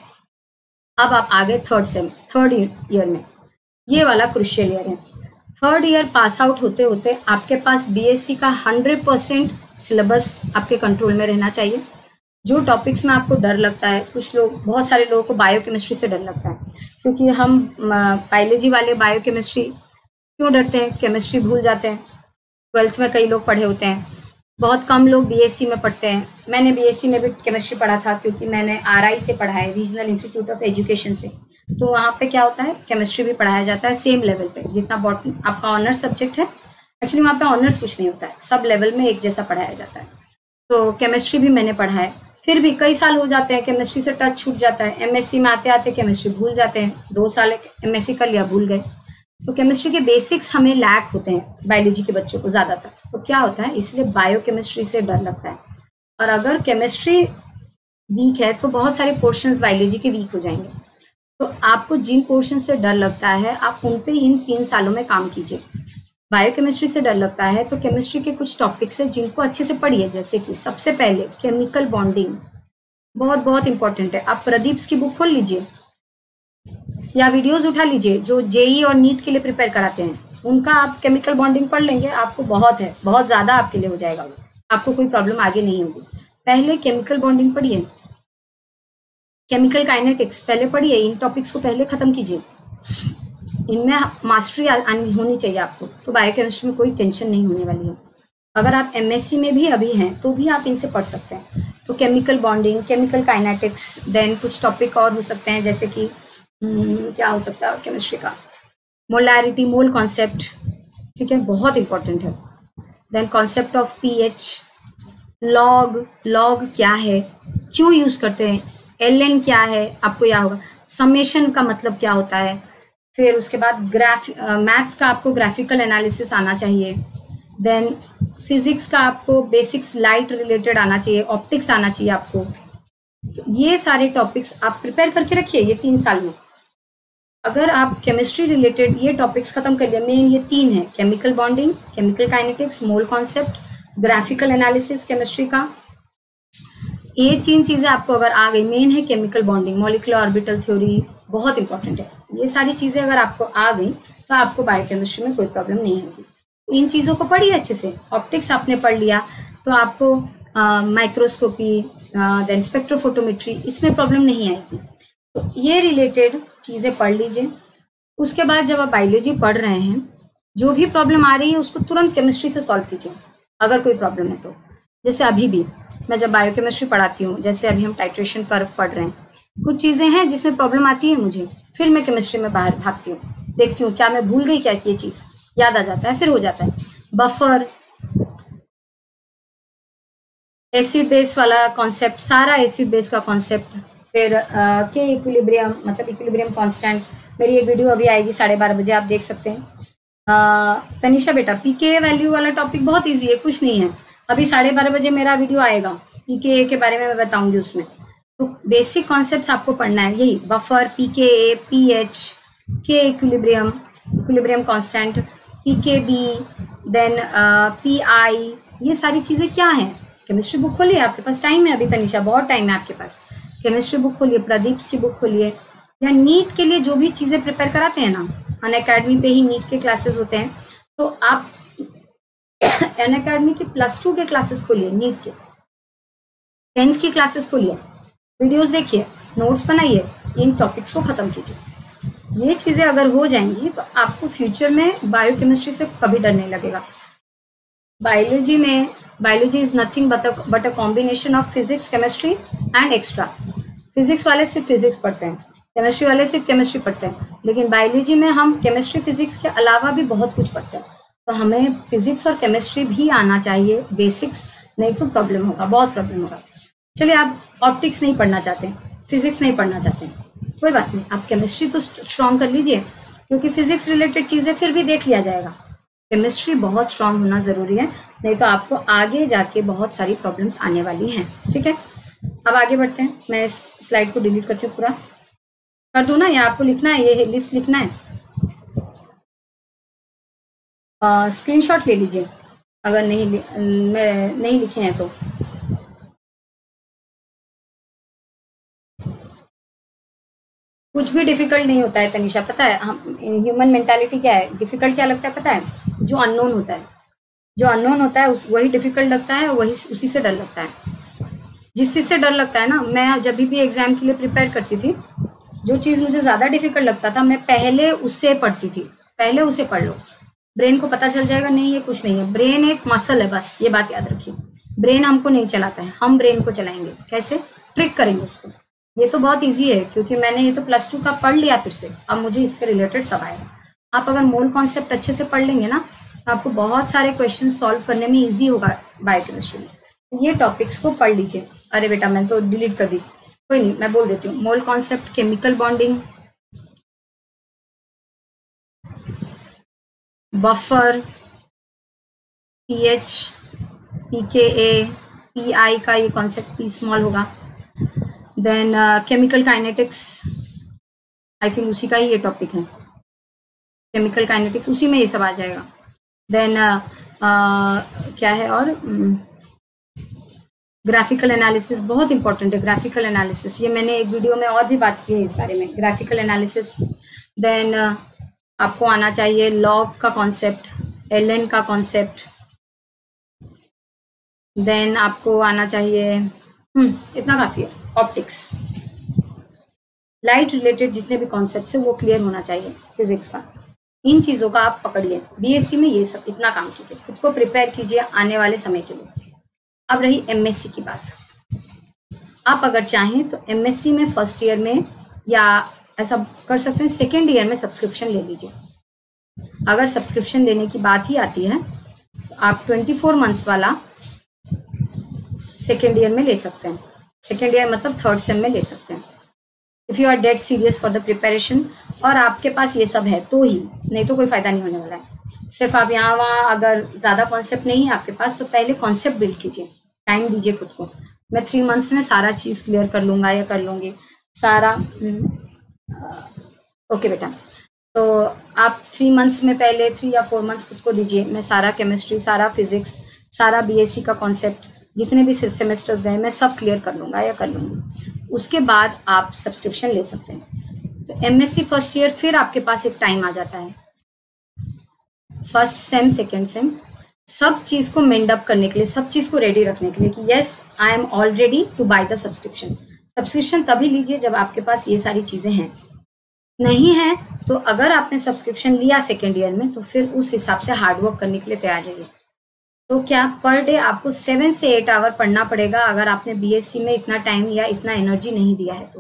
अब आप आगे थर्ड ईयर में, ये वाला क्रुशियल ईयर है। थर्ड ईयर पास आउट होते होते आपके पास बीएससी का 100% सिलेबस आपके कंट्रोल में रहना चाहिए। जो टॉपिक्स में आपको डर लगता है, कुछ लोग, बहुत सारे लोगों को बायोकेमिस्ट्री से डर लगता है, क्योंकि हम बायोलॉजी वाले बायोकेमिस्ट्री क्यों डरते हैं, केमिस्ट्री भूल जाते हैं। 12th में कई लोग पढ़े होते हैं, बहुत कम लोग बीएससी में पढ़ते हैं। मैंने बीएससी में भी केमिस्ट्री पढ़ा था, क्योंकि मैंने आरआई से पढ़ा है, रीजनल इंस्टीट्यूट ऑफ एजुकेशन से। तो वहाँ पे क्या होता है, केमिस्ट्री भी पढ़ाया जाता है सेम लेवल पे, जितना बॉटनी आपका ऑनर्स सब्जेक्ट है। एक्चुअली वहाँ पे ऑनर्स कुछ नहीं होता है, सब लेवल में एक जैसा पढ़ाया जाता है। तो केमिस्ट्री भी मैंने पढ़ा है। फिर भी कई साल हो जाते हैं, केमिस्ट्री से टच छूट जाता है। एमएससी में आते आते केमिस्ट्री भूल जाते हैं, 2 साल एमएससी कर लिया, भूल गए। तो केमिस्ट्री के बेसिक्स हमें लैक होते हैं, बायोलॉजी के बच्चों को ज़्यादातर। तो क्या होता है, इसलिए बायोकेमिस्ट्री से डर लगता है। और अगर केमिस्ट्री वीक है तो बहुत सारे पोर्शंस बायोलॉजी के वीक हो जाएंगे। तो आपको जिन पोर्शन से डर लगता है, आप उन पे इन 3 सालों में काम कीजिए। बायोकेमिस्ट्री से डर लगता है तो केमिस्ट्री के कुछ टॉपिक्स हैं जिनको अच्छे से पढ़िए, जैसे कि सबसे पहले केमिकल बॉन्डिंग, बहुत बहुत इंपॉर्टेंट है। आप प्रदीप की बुक खोल लीजिए या वीडियोज उठा लीजिए जो जेई और नीट के लिए प्रिपेयर कराते हैं, उनका आप केमिकल बॉन्डिंग पढ़ लेंगे, आपको बहुत है, बहुत ज़्यादा आपके लिए हो जाएगा वो, आपको कोई प्रॉब्लम आगे नहीं होगी। पहले केमिकल बॉन्डिंग पढ़िए, केमिकल काइनेटिक्स पहले पढ़िए, इन टॉपिक्स को पहले खत्म कीजिए, इनमें मास्टरी होनी चाहिए आपको। तो बायोकेमिस्ट्री में कोई टेंशन नहीं होने वाली है। अगर आप एमएससी में भी अभी हैं तो भी आप इनसे पढ़ सकते हैं। तो chemical bonding, chemical kinetics, then कुछ टॉपिक और हो सकते हैं, जैसे कि क्या हो सकता है केमिस्ट्री का, मोलैरिटी, मोल कॉन्सेप्ट, ठीक है, बहुत इंपॉर्टेंट है। Then concept of pH, log क्या है, क्यों यूज करते हैं, ln क्या है आपको याद होगा, समेशन का मतलब क्या होता है, फिर उसके बाद मैथ्स का आपको ग्राफिकल एनालिसिस आना चाहिए, देन फिजिक्स का आपको बेसिक्स लाइट रिलेटेड आना चाहिए, ऑप्टिक्स आना चाहिए आपको। तो ये सारे टॉपिक्स आप प्रिपेयर करके रखिए ये 3 साल में। अगर आप केमिस्ट्री रिलेटेड ये टॉपिक्स खत्म कर लिया, मेन ये 3 है, chemical bonding, chemical kinetics, mole concept, graphical analysis chemistry का, ये 3 चीजें आपको अगर आ गई, मेन है chemical bonding, molecular orbital theory बहुत इंपॉर्टेंट है, ये सारी चीजें अगर आपको आ गई तो आपको बायोकेमिस्ट्री में कोई प्रॉब्लम नहीं होगी। इन चीजों को पढ़िए अच्छे से। ऑप्टिक्स आपने पढ़ लिया तो आपको माइक्रोस्कोपी, देन स्पेक्ट्रोफोटोमेट्री, इसमें प्रॉब्लम नहीं आएगी। तो ये रिलेटेड चीजें पढ़ लीजिए। उसके बाद जब आप बायोलॉजी पढ़ रहे हैं, जो भी प्रॉब्लम आ रही है उसको तुरंत केमिस्ट्री से सॉल्व कीजिए अगर कोई प्रॉब्लम है तो। जैसे अभी भी मैं जब बायोकेमिस्ट्री पढ़ाती हूँ, जैसे अभी हम टाइट्रेशन कर्व पढ़ रहे हैं, कुछ चीजें हैं जिसमें प्रॉब्लम आती है मुझे, फिर मैं केमिस्ट्री में बाहर भागती हूँ, देखती हूँ क्या मैं भूल गई क्या, ये चीज याद आ जाता है, फिर हो जाता है। बफर, एसिड बेस वाला कॉन्सेप्ट, सारा एसिड बेस का कॉन्सेप्ट, फिर के इक्विलिब्रियम मतलब इक्विलिब्रियम कांस्टेंट, मेरी एक वीडियो अभी आएगी 12:30 बजे, आप देख सकते हैं। तनिषा बेटा पीके वैल्यू वाला टॉपिक बहुत इजी है, कुछ नहीं है, अभी 12:30 बजे मेरा वीडियो आएगा, पीके के बारे में मैं बताऊंगी उसमें। तो बेसिक कॉन्सेप्ट्स आपको पढ़ना है, यही बफर, पीके, पीएच, के equilibrium, equilibrium constant, pKb, then pI, ये सारी चीजें क्या है। केमिस्ट्री बुक खोलिए, आपके पास टाइम है अभी तनिषा, बहुत टाइम है आपके पास, केमिस्ट्री बुक खोलिए, प्रदीप की बुक खोलिए, या नीट के लिए जो भी चीजें प्रिपेयर कराते हैं ना, अनअकैडमी पे ही नीट के क्लासेस होते हैं, तो आप अनअकैडमी की +2 के क्लासेस खोलिए, नीट के 10th की क्लासेस खोलिए, वीडियोस देखिए, नोट्स बनाइए, इन टॉपिक्स को खत्म कीजिए। ये चीजें अगर हो जाएंगी तो आपको फ्यूचर में बायोकेमिस्ट्री से कभी डर नहीं लगेगा। Biology is nothing but a combination of physics, chemistry and extra. Physics वाले सिर्फ फिजिक्स पढ़ते हैं, केमिस्ट्री वाले सिर्फ केमिस्ट्री पढ़ते हैं, लेकिन बायोलॉजी में हम केमिस्ट्री फिजिक्स के अलावा भी बहुत कुछ पढ़ते हैं, तो हमें फिजिक्स और केमिस्ट्री भी आना चाहिए बेसिक्स, नहीं तो प्रॉब्लम होगा, बहुत प्रॉब्लम होगा। चलिए, आप ऑप्टिक्स नहीं पढ़ना चाहते हैं, फिजिक्स नहीं पढ़ना चाहते हैं, कोई बात नहीं, आप केमिस्ट्री तो स्ट्रॉन्ग कर लीजिए, क्योंकि फिजिक्स रिलेटेड चीजें फिर भी देख लिया जाएगा। केमिस्ट्री बहुत स्ट्रांग होना जरूरी है, नहीं तो आपको आगे जाके बहुत सारी प्रॉब्लम्स आने वाली हैं। ठीक है, अब आगे बढ़ते हैं। मैं इस स्लाइड को डिलीट करती हूँ, पूरा कर दूं ना, या आपको लिखना है, ये लिस्ट लिखना है, स्क्रीनशॉट ले लीजिए अगर नहीं लिखे हैं तो। कुछ भी डिफिकल्ट नहीं होता है तनिषा, पता है हम ह्यूमन मेंटालिटी क्या है, डिफिकल्ट क्या लगता है पता है, जो अननोन होता है, जो अननोन होता है वही डिफिकल्ट लगता है, वही उसी से डर लगता है। जिस चीज से डर लगता है ना, मैं जब भी एग्जाम के लिए प्रिपेयर करती थी, जो चीज मुझे ज्यादा डिफिकल्ट लगता था, मैं पहले उससे पढ़ती थी, पहले उसे पढ़ लो, ब्रेन को पता चल जाएगा नहीं ये कुछ नहीं है, ब्रेन एक मसल है, बस ये बात याद रखिए। ब्रेन हमको नहीं चलाता है, हम ब्रेन को चलाएंगे, कैसे ट्रिक करेंगे उसको। ये तो बहुत इजी है, क्योंकि मैंने ये तो +2 का पढ़ लिया फिर से, अब मुझे इससे रिलेटेड सब आएगा। आप अगर मोल कॉन्सेप्ट अच्छे से पढ़ लेंगे ना, तो आपको बहुत सारे क्वेश्चन सॉल्व करने में ईजी होगा बायोकेमिस्ट्री में। ये टॉपिक्स को पढ़ लीजिए। अरे बेटा मैंने तो डिलीट कर दी, कोई नहीं, मैं बोल देती हूँ। Mole concept, chemical bonding, buffer, pH, pKa, pI का ये कॉन्सेप्ट पी स्मॉल होगा, then chemical kinetics, I think उसी का ही ये टॉपिक है, केमिकल काइनेटिक्स, उसी में ये सब आ जाएगा। देन क्या है और ग्राफिकल एनालिसिस बहुत इंपॉर्टेंट है, ग्राफिकल एनालिसिस, ये मैंने एक वीडियो में और भी बात की है इस बारे में, ग्राफिकल एनालिसिस। देन आपको आना चाहिए लॉग का कॉन्सेप्ट, ln का कॉन्सेप्ट, देन आपको आना चाहिए इतना काफी है, ऑप्टिक्स, लाइट रिलेटेड जितने भी कॉन्सेप्ट है वो क्लियर होना चाहिए फिजिक्स का। इन चीजों का आप पकड़िए, बीएससी में ये सब इतना काम कीजिए, खुद को प्रिपेयर कीजिए आने वाले समय के लिए। अब रही एमएससी की बात, आप अगर चाहें तो एमएससी में फर्स्ट ईयर में, या ऐसा कर सकते हैं सेकेंड ईयर में सब्सक्रिप्शन ले लीजिए। अगर सब्सक्रिप्शन लेने की बात ही आती है तो आप 24 मंथ्स वाला सेकेंड ईयर में ले सकते हैं। सेकेंड ईयर मतलब थर्ड सेम में ले सकते हैं if you are dead serious for the preparation, और आपके पास ये सब है तो ही, नहीं तो कोई फ़ायदा नहीं होने वाला है। सिर्फ आप यहाँ वहाँ अगर ज़्यादा कॉन्सेप्ट नहीं है आपके पास तो पहले कॉन्सेप्ट बिल्ड कीजिए, टाइम दीजिए खुद को। मैं 3 मंथ्स में सारा चीज़ क्लियर कर लूँगा या कर लूँगी सारा। ओके बेटा, तो आप 3 मंथ्स में पहले 3 या 4 मंथ्स खुद को दीजिए। मैं सारा केमिस्ट्री, सारा फिजिक्स, सारा बीएससी का कॉन्सेप्ट, जितने भी सेमेस्टर्स गए मैं सब क्लियर कर लूँगा या कर लूँगी। उसके बाद आप सब्सक्रिप्शन ले सकते हैं। तो एमएससी फर्स्ट ईयर फिर आपके पास एक टाइम आ जाता है, फर्स्ट सेम सेकेंड सेम, सब चीज़ को मेंड अप करने के लिए, सब चीज़ को रेडी रखने के लिए कि yes I am all ready to buy the subscription. Subscription तभी लीजिए जब आपके पास ये सारी चीज़ें हैं। नहीं है तो अगर आपने सब्सक्रिप्शन लिया सेकेंड ईयर में तो फिर उस हिसाब से हार्डवर्क करने के लिए तैयार रहिए। तो क्या पर डे आपको 7 से 8 आवर पढ़ना पड़ेगा अगर आपने बीएससी में इतना टाइम या इतना एनर्जी नहीं दिया है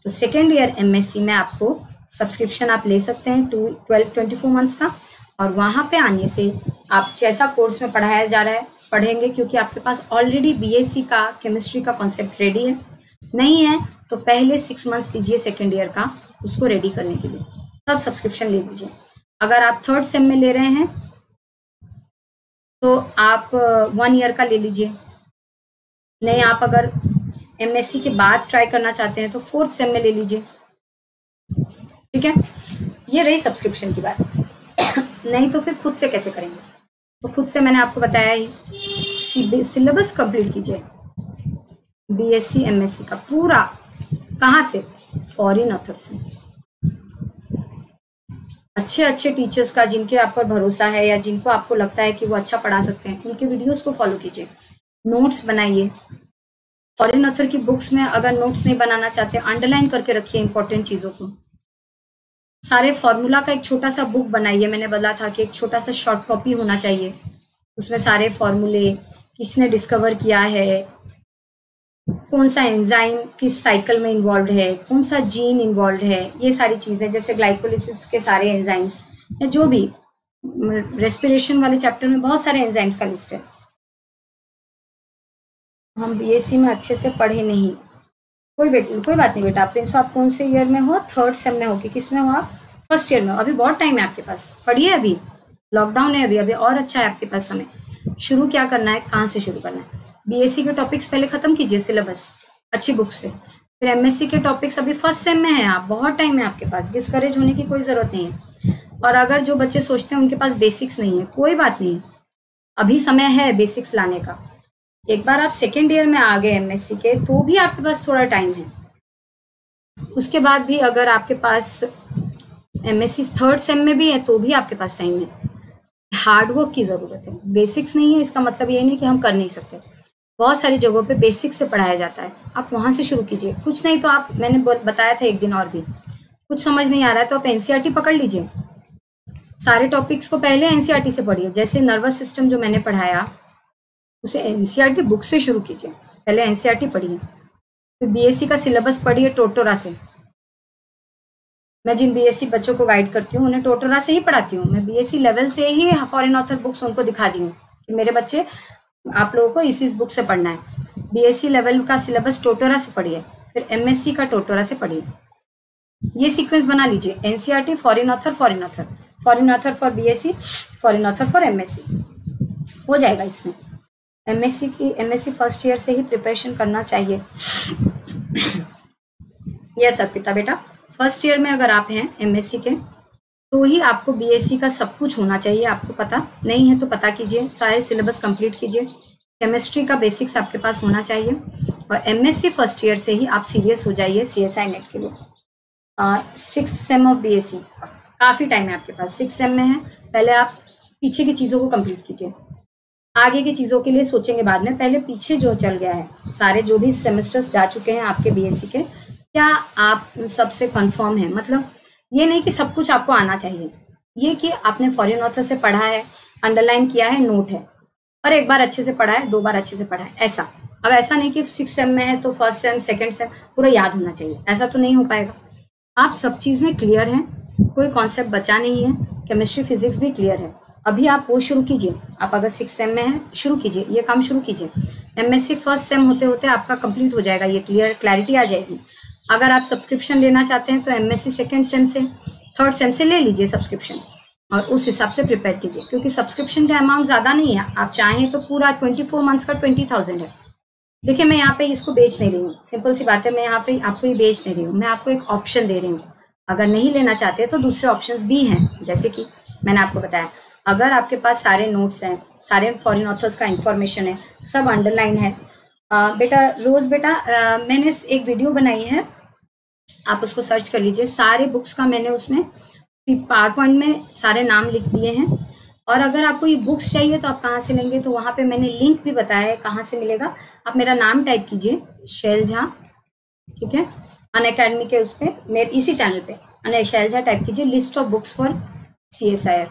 तो सेकेंड ईयर एमएससी में आपको सब्सक्रिप्शन आप ले सकते हैं 24 मंथ्स का, और वहाँ पे आने से आप जैसा कोर्स में पढ़ाया जा रहा है पढ़ेंगे, क्योंकि आपके पास ऑलरेडी बीएससी का केमिस्ट्री का कॉन्सेप्ट रेडी है। नहीं है तो पहले 6 मंथ्स दीजिए सेकेंड ईयर का उसको रेडी करने के लिए, तब सब्सक्रिप्शन ले लीजिए। अगर आप थर्ड सेम में ले रहे हैं तो आप 1 ईयर का ले लीजिए। नहीं, आप अगर एमएससी के बाद ट्राई करना चाहते हैं तो 4th सेम में ले लीजिए। ठीक है, ये रही सब्सक्रिप्शन की बात। नहीं तो फिर खुद से कैसे करेंगे, तो खुद से मैंने आपको बताया ही, सिलेबस कंप्लीट कीजिए बीएससी एमएससी का पूरा। कहाँ से? फॉरेन ऑथर से, अच्छे अच्छे टीचर्स का जिनके आप पर भरोसा है या जिनको आपको लगता है कि वो अच्छा पढ़ा सकते हैं, उनके वीडियोस को फॉलो कीजिए, नोट्स बनाइए। फॉरेन ऑथर की बुक्स में अगर नोट्स नहीं बनाना चाहते, अंडरलाइन करके रखिए इंपॉर्टेंट चीज़ों को। सारे फॉर्मूला का एक छोटा सा बुक बनाइए। मैंने बोला था कि एक छोटा सा शॉर्ट कॉपी होना चाहिए, उसमें सारे फॉर्मूले, किसने डिस्कवर किया है, कौन सा एंजाइम किस साइकिल में इन्वॉल्व है, कौन सा जीन इन्वॉल्व है, ये सारी चीज़ें, जैसे ग्लाइकोलिसिस के सारे एंजाइम्स या जो भी, रेस्पिरेशन वाले चैप्टर में बहुत सारे एंजाइम्स का लिस्ट है। हम बीएससी में अच्छे से पढ़े नहीं, कोई बात नहीं बेटा। प्रिंस आप कौन से ईयर में हो? थर्ड सेम में हो कि किस में हो आप? फर्स्ट ईयर में हो। अभी बहुत टाइम है आपके पास, पढ़िए। अभी लॉकडाउन है, अभी और अच्छा है आपके पास समय। शुरू क्या करना है, कहाँ से शुरू करना है? बीएससी के टॉपिक्स पहले खत्म कीजिए सिलेबस अच्छी बुक से, फिर एमएससी के टॉपिक्स अभी फर्स्ट सेम में है, आप बहुत टाइम है आपके पास, डिस्करेज होने की कोई ज़रूरत नहीं है। और अगर जो बच्चे सोचते हैं उनके पास बेसिक्स नहीं है, कोई बात नहीं, अभी समय है बेसिक्स लाने का। एक बार आप सेकेंड ईयर में आ गए एमएससी के तो भी आपके पास थोड़ा टाइम है। उसके बाद भी अगर आपके पास एमएससी थर्ड सेम में भी है तो भी आपके पास टाइम है। हार्डवर्क की ज़रूरत है, बेसिक्स नहीं है इसका मतलब ये नहीं कि हम कर नहीं सकते। बहुत सारी जगहों पे बेसिक्स से पढ़ाया जाता है, आप वहाँ से शुरू कीजिए। कुछ नहीं तो आप, मैंने बताया था एक दिन और भी, कुछ समझ नहीं आ रहा है तो आप एनसीईआरटी पकड़ लीजिए। सारे टॉपिक्स को पहले एनसीईआरटी से पढ़िए। जैसे नर्वस सिस्टम जो मैंने पढ़ाया उसे एनसीईआरटी बुक से शुरू कीजिए, पहले एनसीईआरटी पढ़िए, फिर बीएससी का सिलेबस पढ़िए टोटोरा से। मैं जिन बीएससी बच्चों को गाइड करती हूँ उन्हें टोटोरा से ही पढ़ाती हूँ। मैं बीएससी लेवल से ही फॉरेन ऑथर बुक्स उनको दिखा दी हूँ कि मेरे बच्चे, आप लोगों को इस बुक से पढ़ना है। बीएससी लेवल का सिलेबस टोटोरा से पढ़िए, फिर एमएससी का टोटोरा से पढ़िए। ये सीक्वेंस बना लीजिए, NCERT, foreign author, foreign author, foreign author for BSc, foreign author for MSc, हो जाएगा इसमें। एमएससी फर्स्ट ईयर से ही प्रिपरेशन करना चाहिए। यस अर्पिता बेटा, फर्स्ट ईयर में अगर आप हैं एमएससी के तो ही आपको बीएससी का सब कुछ होना चाहिए। आपको पता नहीं है तो पता कीजिए, सारे सिलेबस कंप्लीट कीजिए, केमिस्ट्री का बेसिक्स आपके पास होना चाहिए। और एमएससी फर्स्ट ईयर से ही आप सीरियस हो जाइए सीएसआई नेट के लिए। 6th सेम ऑफ बीएससी, काफ़ी टाइम है आपके पास, 6th सेम में है। पहले आप पीछे की चीज़ों को कंप्लीट कीजिए, आगे की चीज़ों के लिए सोचेंगे बाद में। पहले पीछे जो चल गया है, सारे जो भी सेमेस्टर्स जा चुके हैं आपके बीएससी के, क्या आप सबसे कंफर्म है? मतलब ये नहीं कि सब कुछ आपको आना चाहिए, ये कि आपने फॉरेन ऑथर से पढ़ा है, अंडरलाइन किया है, नोट है, और एक बार अच्छे से पढ़ा है, 2 बार अच्छे से पढ़ा है, ऐसा। अब ऐसा नहीं कि 6th सेम में है तो फर्स्ट सेम सेकेंड सेम पूरा याद होना चाहिए, ऐसा तो नहीं हो पाएगा। आप सब चीज़ में क्लियर हैं, कोई कॉन्सेप्ट बचा नहीं है, केमिस्ट्री फिजिक्स भी क्लियर है। अभी आप वो शुरू कीजिए। आप अगर 6th सेम में हैं, शुरू कीजिए, ये काम शुरू कीजिए। MSc फर्स्ट सेम होते होते आपका कंप्लीट हो जाएगा, ये क्लैरिटी आ जाएगी। अगर आप सब्सक्रिप्शन लेना चाहते हैं तो MSc सेकेंड सेम से थर्ड सेम से ले लीजिए सब्सक्रिप्शन, और उस हिसाब से प्रिपेयर कीजिए, क्योंकि सब्सक्रिप्शन का अमाउंट ज़्यादा नहीं है। आप चाहें तो पूरा 24 मंथ्स का 20,000 है। देखिए मैं यहाँ पे इसको बेच नहीं रही हूँ, सिंपल सी बात है, मैं यहाँ पे आपको ये बेच नहीं रही हूँ, मैं आपको एक ऑप्शन दे रही हूँ। अगर नहीं लेना चाहते तो दूसरे ऑप्शंस भी हैं, जैसे कि मैंने आपको बताया, अगर आपके पास सारे नोट्स हैं, सारे फॉरेन ऑथर्स का इंफॉर्मेशन है, सब अंडरलाइन है। बेटा रोज बेटा, मैंने एक वीडियो बनाई है, आप उसको सर्च कर लीजिए, सारे बुक्स का मैंने उसमें पावर पॉइंट में सारे नाम लिख दिए हैं। और अगर आपको ये बुक्स चाहिए तो आप कहाँ से लेंगे, तो वहाँ पे मैंने लिंक भी बताया है कहाँ से मिलेगा। आप मेरा नाम टाइप कीजिए, शैल झा, ठीक है, अनअकैडमी के उस पर, मेरे इसी चैनल पे शैल झा टाइप कीजिए, list of books for CSIR,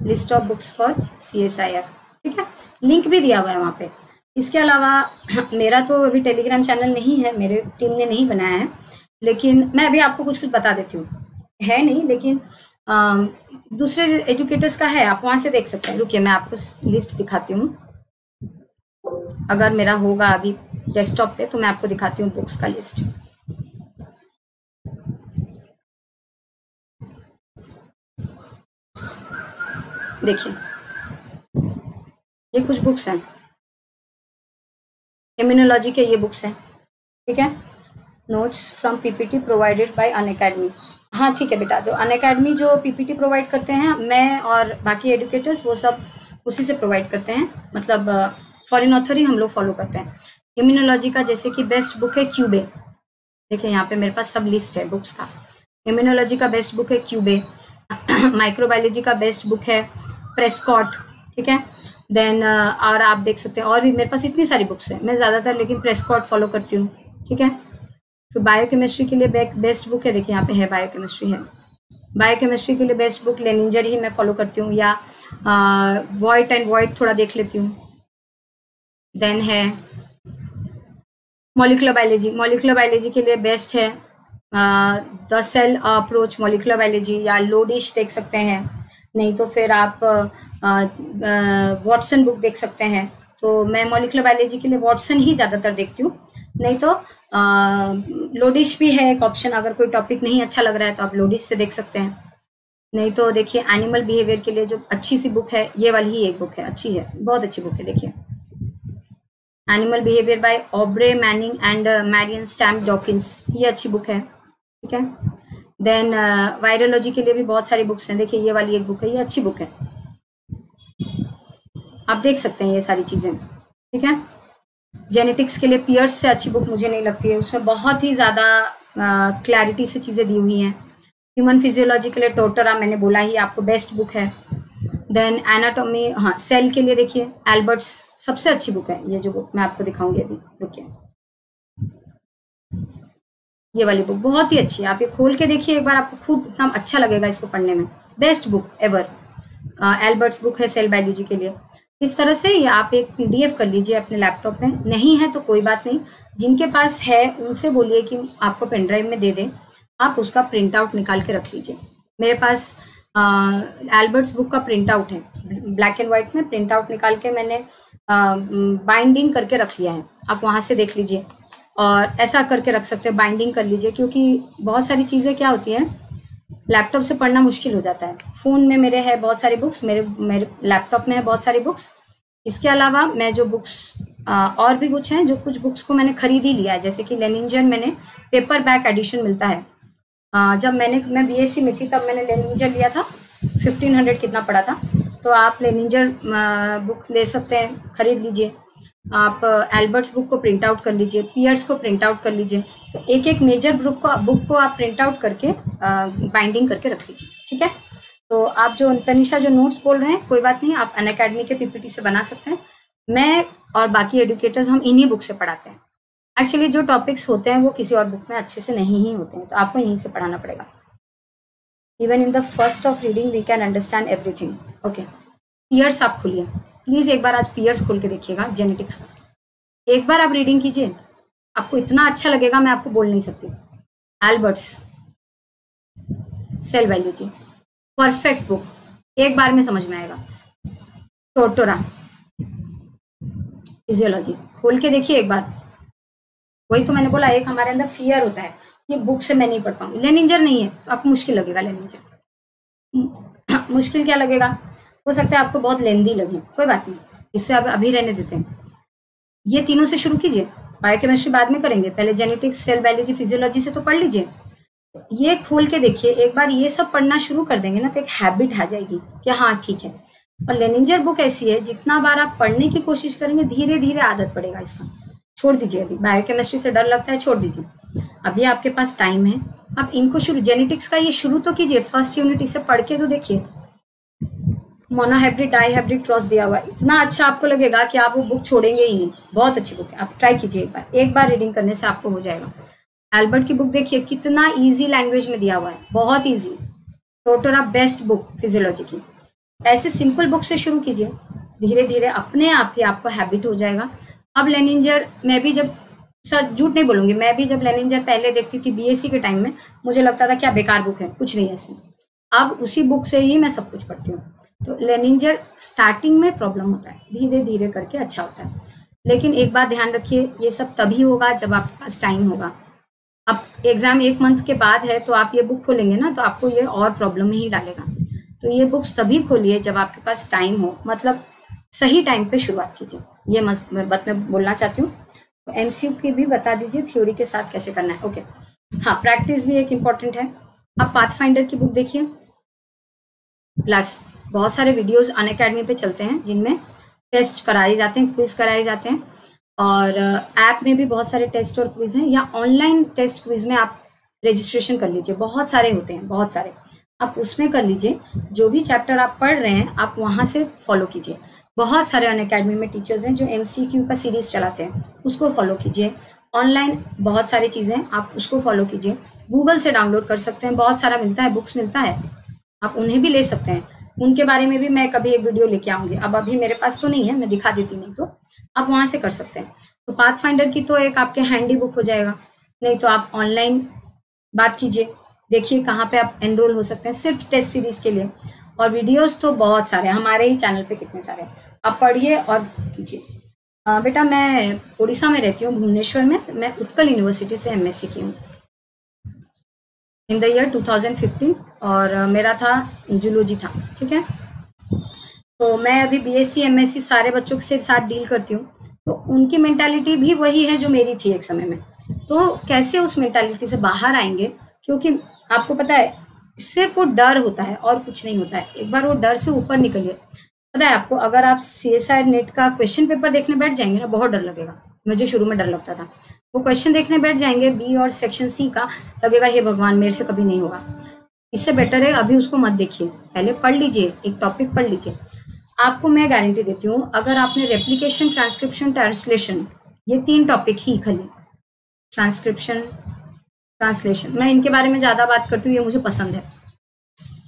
list of books for CSIR, ठीक है, लिंक भी दिया हुआ है वहाँ पे। इसके अलावा मेरा तो अभी टेलीग्राम चैनल नहीं है, मेरे टीम ने नहीं बनाया है, लेकिन मैं अभी आपको कुछ कुछ बता देती हूँ, है नहीं, लेकिन दूसरे एजुकेटर्स का है, आप वहाँ से देख सकते हैं। रुकिए मैं आपको लिस्ट दिखाती हूँ, अगर मेरा होगा अभी डेस्कटॉप पे तो मैं आपको दिखाती हूँ बुक्स का लिस्ट। देखिए ये कुछ बुक्स हैं, इम्यूनोलॉजी के ये बुक्स हैं, ठीक है, notes from PPT provided by Unacademy. हाँ ठीक है बेटा, जो अनअकैडमी जो PPT प्रोवाइड करते हैं, मैं और बाकी एजुकेटर्स वो सब उसी से प्रोवाइड करते हैं, मतलब फॉरेन ऑथर ही हम लोग फॉलो करते हैं। इम्यूनोलॉजी का जैसे कि बेस्ट बुक है क्यूबे, देखिए यहाँ पे मेरे पास सब लिस्ट है बुक्स का। इम्यूनोलॉजी का बेस्ट बुक है क्यूबे, माइक्रोबायोलॉजी का बेस्ट बुक है प्रेस्कॉट, ठीक है, देन और आप देख सकते हैं और भी मेरे पास इतनी सारी बुक्स हैं, मैं ज़्यादातर लेकिन प्रेस्कॉट फॉलो करती हूँ, ठीक है। फिर बायोकेमिस्ट्री के लिए बेस्ट बुक है, देखिए यहाँ पे है बायोकेमिस्ट्री है, बायोकेमिस्ट्री के लिए बेस्ट बुक लेनिंजर ही मैं फॉलो करती हूँ, या वॉइट एंड वॉइट थोड़ा देख लेती हूँ। देन है मॉलिक्यूलर बायोलॉजी, मॉलिक्यूलर बायोलॉजी के लिए बेस्ट है the cell approach molecular biology, या लोडिश देख सकते हैं, नहीं तो फिर आप वॉटसन बुक देख सकते हैं। तो मैं मॉलिक्यूलर बायोलॉजी के लिए वॉटसन ही ज़्यादातर देखती हूँ, नहीं तो लोडिश भी है एक ऑप्शन, अगर कोई टॉपिक नहीं अच्छा लग रहा है तो आप लोडिश से देख सकते हैं। नहीं तो देखिए एनिमल बिहेवियर के लिए जो अच्छी सी बुक है, ये वाली ही एक बुक है, अच्छी है, बहुत अच्छी बुक है, देखिए animal behaviour by Aubrey Manning and Marian Stamp Dawkins, ये अच्छी बुक है, ठीक है। देन वायरोलॉजी के लिए भी बहुत सारी बुक्स हैं, देखिए ये वाली एक बुक है, ये अच्छी बुक है, आप देख सकते हैं ये सारी चीज़ें, ठीक है। जेनेटिक्स के लिए पियर्स से अच्छी बुक मुझे नहीं लगती है, उसमें बहुत ही ज़्यादा क्लैरिटी से चीज़ें दी हुई हैं। ह्यूमन फिजियोलॉजी के लिए टोटरा मैंने बोला ही आपको बेस्ट बुक है। देन एनाटॉमी, हाँ सेल के लिए देखिए एल्बर्ट्स सबसे अच्छी बुक है, ये जो बुक मैं आपको दिखाऊंगी अभी, रुकिए, ये वाली बुक बहुत ही अच्छी है, आप ये खोल के देखिए एक बार, आपको खूब इतना अच्छा लगेगा इसको पढ़ने में, best book ever, Albert's book है सेल बायोलॉजी के लिए। इस तरह से ये आप एक PDF कर लीजिए अपने लैपटॉप में, नहीं है तो कोई बात नहीं, जिनके पास है उनसे बोलिए कि आपको पेन ड्राइव में दे दें, आप उसका प्रिंट आउट निकाल के रख लीजिए। मेरे पास एल्बर्ट्स बुक का प्रिंट आउट है, ब्लैक एंड वाइट में प्रिंट आउट निकाल के मैंने बाइंडिंग करके रख लिया है, आप वहाँ से देख लीजिए, और ऐसा करके रख सकते हैं, बाइंडिंग कर लीजिए, क्योंकि बहुत सारी चीज़ें क्या होती हैं लैपटॉप से पढ़ना मुश्किल हो जाता है। फ़ोन में मेरे है बहुत सारी बुक्स, मेरे लैपटॉप में है बहुत सारी बुक्स। इसके अलावा मैं जो बुक्स और भी कुछ हैं, जो कुछ बुक्स को मैंने खरीद ही लिया है, जैसे कि लेनिंजर मैंने पेपर बैक एडिशन मिलता है, जब मैं BSc में थी तब मैंने लेनिंजर लिया था, 1500 कितना पड़ा था, तो आप लेनिंजर बुक ले सकते हैं, खरीद लीजिए। आप एल्बर्ट्स बुक को प्रिंट आउट कर लीजिए, पियर्स को प्रिंट आउट कर लीजिए, तो एक एक मेजर बुक को आप प्रिंट आउट करके बाइंडिंग करके रख लीजिए, ठीक है। तो आप जो तनिषा जो नोट्स बोल रहे हैं, कोई बात नहीं, आप अनअकैडमी के PPT से बना सकते हैं, मैं और बाकी एजुकेटर्स हम इन्हीं बुक से पढ़ाते हैं। एक्चुअली जो टॉपिक्स होते हैं वो किसी और बुक में अच्छे से नहीं ही होते हैं, तो आपको यहीं से पढ़ाना पड़ेगा। Even in the first of reading we can understand everything, okay. Pierce आप खोलिए प्लीज़, एक बार आज पियर्स खोल के देखिएगा जेनेटिक्स का, एक बार आप रीडिंग कीजिए, आपको इतना अच्छा लगेगा मैं आपको बोल नहीं सकती। Alberts cell biology perfect book, एक बार में समझ में आएगा। टोटोरा फिजियोलॉजी खोल के देखिए एक बार। वही तो मैंने बोला, एक हमारे अंदर फियर होता है, ये बुक से मैं नहीं पढ़ पाऊंगी। लेनिंजर नहीं है तो आपको मुश्किल लगेगा। लेनिंजर मुश्किल क्या लगेगा, हो सकता है आपको बहुत लेंदी लगे, कोई बात नहीं, इससे आप अभी रहने देते हैं। ये तीनों से शुरू कीजिए, बायोकेमिस्ट्री बाद में करेंगे, पहले जेनेटिक्स, सेल बायोलॉजी, फिजियोलॉजी से तो पढ़ लीजिए। ये खोल के देखिए एक बार, ये सब पढ़ना शुरू कर देंगे ना तो एक हैबिट आ जाएगी कि हाँ ठीक है। और लेनिंजर बुक ऐसी है, जितना बार आप पढ़ने की कोशिश करेंगे धीरे धीरे आदत पड़ेगा इसका। छोड़ दीजिए, अभी बायोकेमिस्ट्री से डर लगता है, छोड़ दीजिए, अभी आपके पास टाइम है। आप इनको शुरू, जेनेटिक्स का ये शुरू तो कीजिए, फर्स्ट यूनिट इसे पढ़ के तो देखिए। मोनोहाइब्रिड, डाईहाइब्रिड क्रॉस दिया हुआ, इतना अच्छा आपको लगेगा कि आप वो बुक छोड़ेंगे ही नहीं। बहुत अच्छी बुक है, आप ट्राई कीजिए एक बार रीडिंग करने से आपको हो जाएगा। एल्बर्ट की बुक देखिए, कितना इजी लैंग्वेज में दिया हुआ है, बहुत इजी। टोटोरा बेस्ट बुक फिजियोलॉजी की। ऐसे सिंपल बुक से शुरू कीजिए, धीरे धीरे अपने आप ही आपको हैबिट हो जाएगा। अब लेनिंजर, मैं भी जब, सच झूठ नहीं बोलूंगी, मैं भी जब लेनिंजर पहले देखती थी बीएससी के टाइम में, मुझे लगता था क्या बेकार बुक है, कुछ नहीं है इसमें। अब उसी बुक से ही मैं सब कुछ पढ़ती हूँ। तो लेनिंजर स्टार्टिंग में प्रॉब्लम होता है, धीरे धीरे करके अच्छा होता है। लेकिन एक बात ध्यान रखिए, ये सब तभी होगा जब आपके पास टाइम होगा। अब एग्जाम 1 मंथ के बाद है तो आप ये बुक खोलेंगे ना तो आपको ये और प्रॉब्लम में ही डालेगा। तो ये बुक्स तभी खोलिए जब आपके पास टाइम हो, मतलब सही टाइम पे शुरुआत कीजिए। ये बात मैं बोलना चाहती हूँ। तो एमसीक्यू की भी बता दीजिए थ्योरी के साथ कैसे करना है। ओके, हाँ, प्रैक्टिस भी एक इम्पॉर्टेंट है। आप पाथफाइंडर की बुक देखिए, प्लस बहुत सारे वीडियोस अनअकैडमी पे चलते हैं जिनमें टेस्ट कराए जाते हैं, क्विज कराए जाते हैं। और ऐप में भी बहुत सारे टेस्ट और क्विज हैं, या ऑनलाइन टेस्ट क्विज में आप रजिस्ट्रेशन कर लीजिए, बहुत सारे होते हैं, बहुत सारे, आप उसमें कर लीजिए। जो भी चैप्टर आप पढ़ रहे हैं आप वहाँ से फॉलो कीजिए। बहुत सारे अनअकैडमी में टीचर्स हैं जो एमसीक्यू का सीरीज चलाते हैं, उसको फॉलो कीजिए। ऑनलाइन बहुत सारी चीज़ें, आप उसको फॉलो कीजिए। गूगल से डाउनलोड कर सकते हैं, बहुत सारा मिलता है, बुक्स मिलता है, आप उन्हें भी ले सकते हैं। उनके बारे में भी मैं कभी एक वीडियो लेके आऊंगी, अब अभी मेरे पास तो नहीं है, मैं दिखा देती, नहीं तो आप वहां से कर सकते हैं। तो पाथफाइंडर की तो एक आपके हैंडी बुक हो जाएगा, नहीं तो आप ऑनलाइन बात कीजिए, देखिए कहाँ पे आप एनरोल हो सकते हैं सिर्फ टेस्ट सीरीज के लिए। और वीडियोस तो बहुत सारे हमारे ही चैनल पे, कितने सारे, आप पढ़िए और कीजिए। बेटा मैं उड़ीसा में रहती हूँ, भुवनेश्वर में। मैं उत्कल यूनिवर्सिटी से एमएससी की हूँ इन द ईयर 2015, और मेरा था जूलॉजी था, ठीक है। तो मैं अभी बीएससी एमएससी सारे बच्चों के साथ डील करती हूँ, तो उनकी मेंटालिटी भी वही है जो मेरी थी एक समय में। तो कैसे उस मेंटालिटी से बाहर आएंगे, क्योंकि आपको पता है सिर्फ वो डर होता है और कुछ नहीं होता है। एक बार वो डर से ऊपर निकलिए। पता है आपको, अगर आप सीएसआई नेट का क्वेश्चन पेपर देखने बैठ जाएंगे ना, बहुत डर लगेगा। मुझे शुरू में डर लगता था, वो क्वेश्चन देखने बैठ जाएंगे बी और सेक्शन सी का, लगेगा हे भगवान मेरे से कभी नहीं होगा। इससे बेटर है अभी उसको मत देखिए, पहले पढ़ लीजिए, एक टॉपिक पढ़ लीजिए। आपको मैं गारंटी देती हूँ, अगर आपने रेप्लिकेशन, ट्रांसक्रिप्शन, ट्रांसलेशन, ये 3 टॉपिक ही खाली, ट्रांसक्रिप्शन, ट्रांसलेशन, मैं इनके बारे में ज़्यादा बात करती हूँ, ये मुझे पसंद है।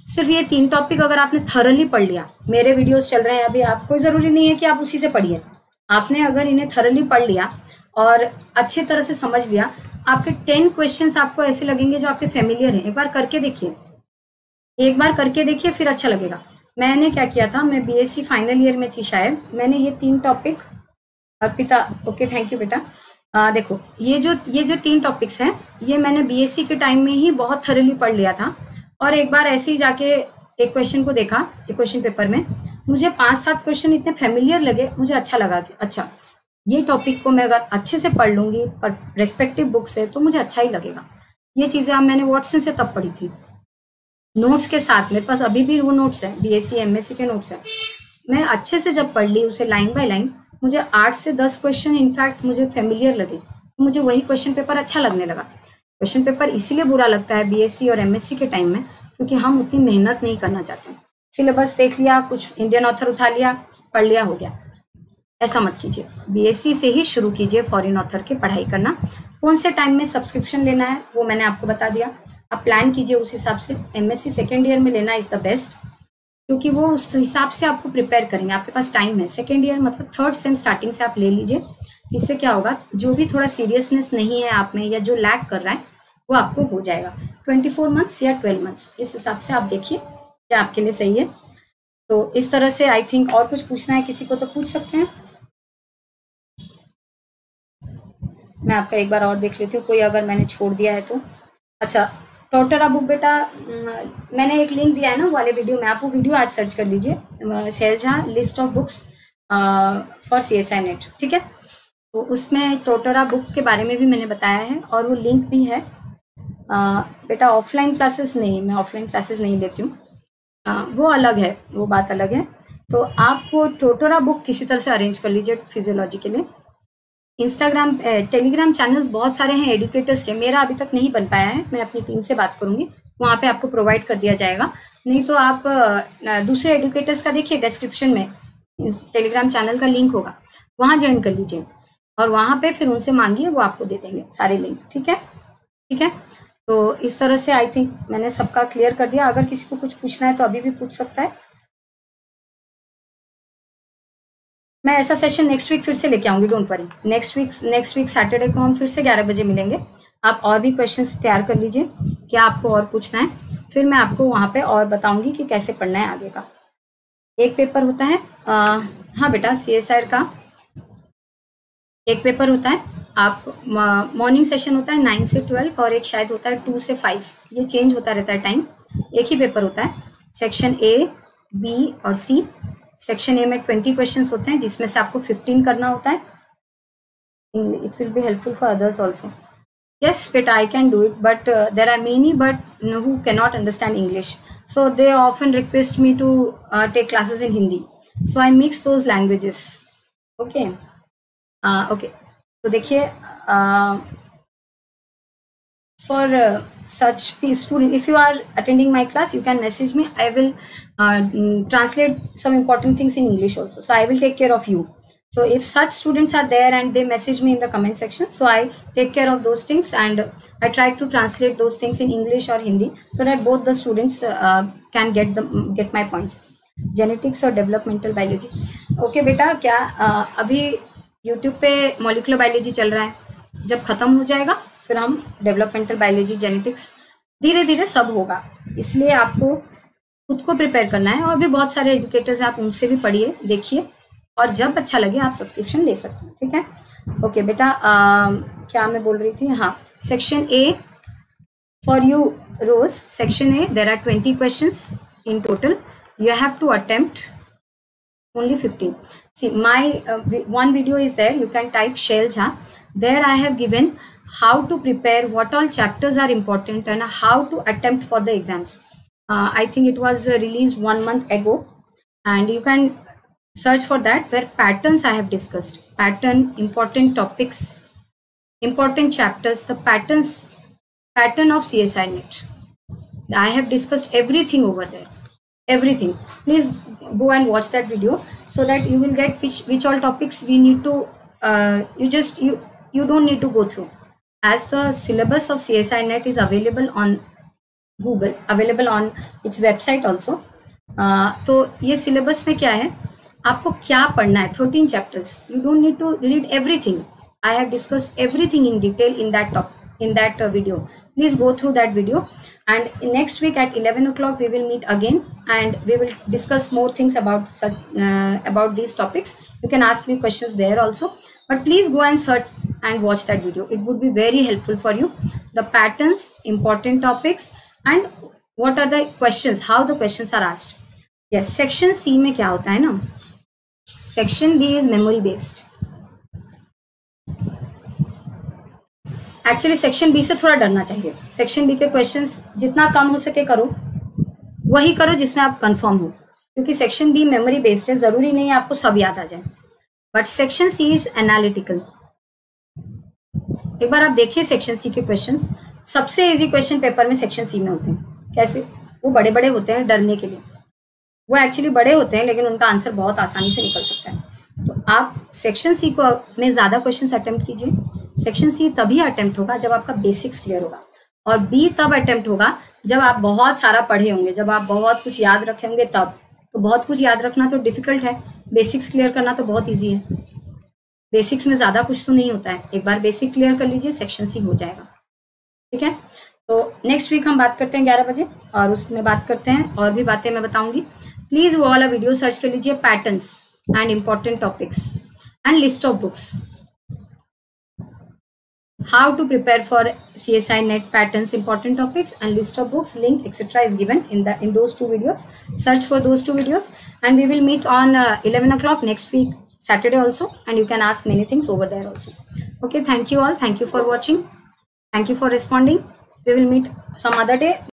सिर्फ ये 3 टॉपिक अगर आपने थरली पढ़ लिया, मेरे वीडियोस चल रहे हैं अभी, आपको ज़रूरी नहीं है कि आप उसी से पढ़िए। आपने अगर इन्हें थरली पढ़ लिया और अच्छे तरह से समझ लिया, आपके 10 क्वेश्चंस आपको ऐसे लगेंगे जो आपके फेमिलियर हैं। एक बार करके देखिए, एक बार करके देखिए, फिर अच्छा लगेगा। मैंने क्या किया था, मैं बीएससी फाइनल ईयर में थी शायद, मैंने ये 3 topic, Arpita okay thank you बेटा, देखो ये जो 3 टॉपिक्स हैं, ये मैंने बीएससी के टाइम में ही बहुत थरली पढ़ लिया था। और एक बार ऐसे ही जाके एक क्वेश्चन को देखा, एक क्वेश्चन पेपर में, मुझे 5-7 क्वेश्चन इतने फेमिलियर लगे, मुझे अच्छा लगा कि अच्छा ये टॉपिक को मैं अगर अच्छे से पढ़ लूंगी पर रेस्पेक्टिव बुक से तो मुझे अच्छा ही लगेगा। ये चीज़ें अब मैंने वॉटसन से तब पढ़ी थी, नोट्स के साथ। मेरे पास अभी भी वो नोट्स हैं, बीएससी एमएससी के नोट्स हैं। मैं अच्छे से जब पढ़ ली उसे लाइन बाय लाइन, मुझे 8 से 10 क्वेश्चन इनफैक्ट मुझे फेमिलियर लगे, मुझे वही क्वेश्चन पेपर अच्छा लगने लगा। क्वेश्चन पेपर इसीलिए बुरा लगता है बीएससी और एमएससी के टाइम में, क्योंकि हम उतनी मेहनत नहीं करना चाहते। सिलेबस देख लिया, कुछ इंडियन ऑथर उठा लिया, पढ़ लिया, हो गया। ऐसा मत कीजिए, बीएससी से ही शुरू कीजिए फॉरेन ऑथर की पढ़ाई करना। कौन से टाइम में सब्सक्रिप्शन लेना है वो मैंने आपको बता दिया, आप प्लान कीजिए उस हिसाब से। एमएससी सेकेंड ईयर में लेना इज द बेस्ट, क्योंकि वो उस हिसाब से आपको प्रिपेयर करेंगे, आपके पास टाइम है। सेकेंड ईयर मतलब 3rd सेम स्टार्टिंग से आप ले लीजिए। इससे क्या होगा, जो भी थोड़ा सीरियसनेस नहीं है आप में या जो लैक कर रहा है वो आपको हो जाएगा। 24 मंथ्स या 12 मंथ्स, इस हिसाब से आप देखिए क्या आपके लिए सही है। तो इस तरह से आई थिंक, और कुछ पूछना है किसी को तो पूछ सकते हैं। मैं आपका एक बार और देख लेती हूँ, कोई अगर मैंने छोड़ दिया है तो। अच्छा, टोटरा बुक बेटा, मैंने एक लिंक दिया है ना वाले वीडियो में, आप वो वीडियो आज सर्च कर लीजिए, Shailaja list of books for CSI NET, ठीक है। तो उसमें टोटरा बुक के बारे में भी मैंने बताया है और वो लिंक भी है। बेटा ऑफलाइन क्लासेस नहीं, मैं ऑफलाइन क्लासेस नहीं लेती हूँ, वो अलग है, वो बात अलग है। तो आप वो टोटरा बुक किसी तरह से अरेंज कर लीजिए फिजियोलॉजी के लिए। इंस्टाग्राम टेलीग्राम चैनल्स बहुत सारे हैं एडुकेटर्स के, मेरा अभी तक नहीं बन पाया है, मैं अपनी टीम से बात करूंगी, वहाँ पे आपको प्रोवाइड कर दिया जाएगा। नहीं तो आप दूसरे एडुकेटर्स का देखिए, डिस्क्रिप्शन में टेलीग्राम चैनल का लिंक होगा, वहाँ ज्वाइन कर लीजिए और वहाँ पे फिर उनसे मांगिए, वो आपको दे देंगे सारे लिंक, ठीक है, ठीक है। तो इस तरह से आई थिंक मैंने सबका क्लियर कर दिया। अगर किसी को कुछ पूछना है तो अभी भी पूछ सकता है। मैं ऐसा सेशन नेक्स्ट वीक फिर से लेके आऊंगी, don't worry. Next week Saturday को हम फिर से 11 बजे मिलेंगे। आप और भी क्वेश्चंस तैयार कर लीजिए, क्या आपको और पूछना है, फिर मैं आपको वहाँ पे और बताऊंगी कि कैसे पढ़ना है आगे का। एक पेपर होता है, हाँ बेटा, CSI का एक पेपर होता है, आप मॉर्निंग सेशन होता है 9 से 12 और एक शायद होता है 2 से 5, ये चेंज होता रहता है टाइम। एक ही पेपर होता है, सेक्शन A, B और C। सेक्शन A में 20 क्वेश्चंस होते हैं जिसमें से आपको 15 करना होता है। It will be helpful for others also. Yes, but I can do it, but there are many but who cannot understand English. So they often request me to take classes in Hindi. So I mix those languages. Okay. Okay. तो देखिए, for such student, if you are attending my class, you can message me. I will translate some important things in English also. So I will take care of you. So if such students are there and they message me in the comment section, so I take care of those things and I try to translate those things in English or Hindi so that both the students can get my points. Genetics और developmental biology. Okay बेटा, क्या अभी YouTube पे molecular biology चल रहा है, जब खत्म हो जाएगा फिर हम डेवलपमेंटल बायोलॉजी, जेनेटिक्स, धीरे धीरे सब होगा, इसलिए आपको खुद को प्रिपेयर करना है। और भी बहुत सारे एजुकेटर्स हैं, आप उनसे भी पढ़िए, देखिए, और जब अच्छा लगे आप सब्सक्रिप्शन ले सकते हैं, ठीक है। ओके बेटा, क्या मैं बोल रही थी, हाँ, section A for you Rose, section A there are 20 questions in total, you have to attempt only 15. See, my one video is there, you can type Shailja, there I have given how to prepare, what all chapters are important and how to attempt for the exams. I think it was released 1 month ago and you can search for that, where patterns I have discussed, pattern, important topics, important chapters, the pattern of CSI net. I have discussed everything over there, everything. Please go and watch that video so that you will get which all topics we need to you don't need to go through, as the syllabus of CSI net is available on Google, available on its website also. तो ये syllabus में क्या है, आपको क्या पढ़ना है, 13 chapters, you don't need to read everything. I have discussed everything in detail in that topic, in that video. Please go through that video, and next week at 11 o'clock we will meet again and we will discuss more things about these topics. You can ask me questions there also, but please go and search and watch that video. It would be very helpful for you. The patterns, important topics, and what are the questions, how the questions are asked. Yes, section C में क्या होता है ना, section B is memory based. Actually section B से थोड़ा डरना चाहिए। सेक्शन बी के क्वेश्चंस जितना कम हो सके करो, वही करो जिसमें आप कंफर्म हो, क्योंकि सेक्शन बी मेमोरी बेस्ड है, जरूरी नहीं है आपको सब याद आ जाए, but section C is analytical. एक बार आप देखिए सेक्शन सी के क्वेश्चंस, सबसे इजी क्वेश्चन पेपर में सेक्शन सी में होते हैं। कैसे? वो बड़े बड़े होते हैं डरने के लिए, वो एक्चुअली बड़े होते हैं लेकिन उनका आंसर बहुत आसानी से निकल सकता है। तो आप सेक्शन सी को में ज़्यादा क्वेश्चंस अटेम्प्ट कीजिए। सेक्शन सी तभी अटेम्प्ट होगा जब आपका बेसिक्स क्लियर होगा, और बी तब अटेम्प्ट होगा जब आप बहुत सारा पढ़े होंगे, जब आप बहुत कुछ याद रखे होंगे तब। तो बहुत कुछ याद रखना तो डिफिकल्ट है, बेसिक्स क्लियर करना तो बहुत ईजी है। बेसिक्स में ज़्यादा कुछ तो नहीं होता है, एक बार बेसिक क्लियर कर लीजिए, सेक्शन सी हो जाएगा, ठीक है। तो नेक्स्ट वीक हम बात करते हैं 11 बजे, और उसमें बात करते हैं और भी बातें मैं बताऊंगी। प्लीज़ वो वाला वीडियो सर्च कर लीजिए, patterns and important topics and list of books. how to prepare for CSI net patterns, important topics, and list of books, link, etc. is given in those two videos. Search for those two videos, and we will meet on 11 o'clock next week, Saturday also, and you can ask many things over there also. Okay, thank you all. Thank you for watching. Thank you for responding. We will meet some other day.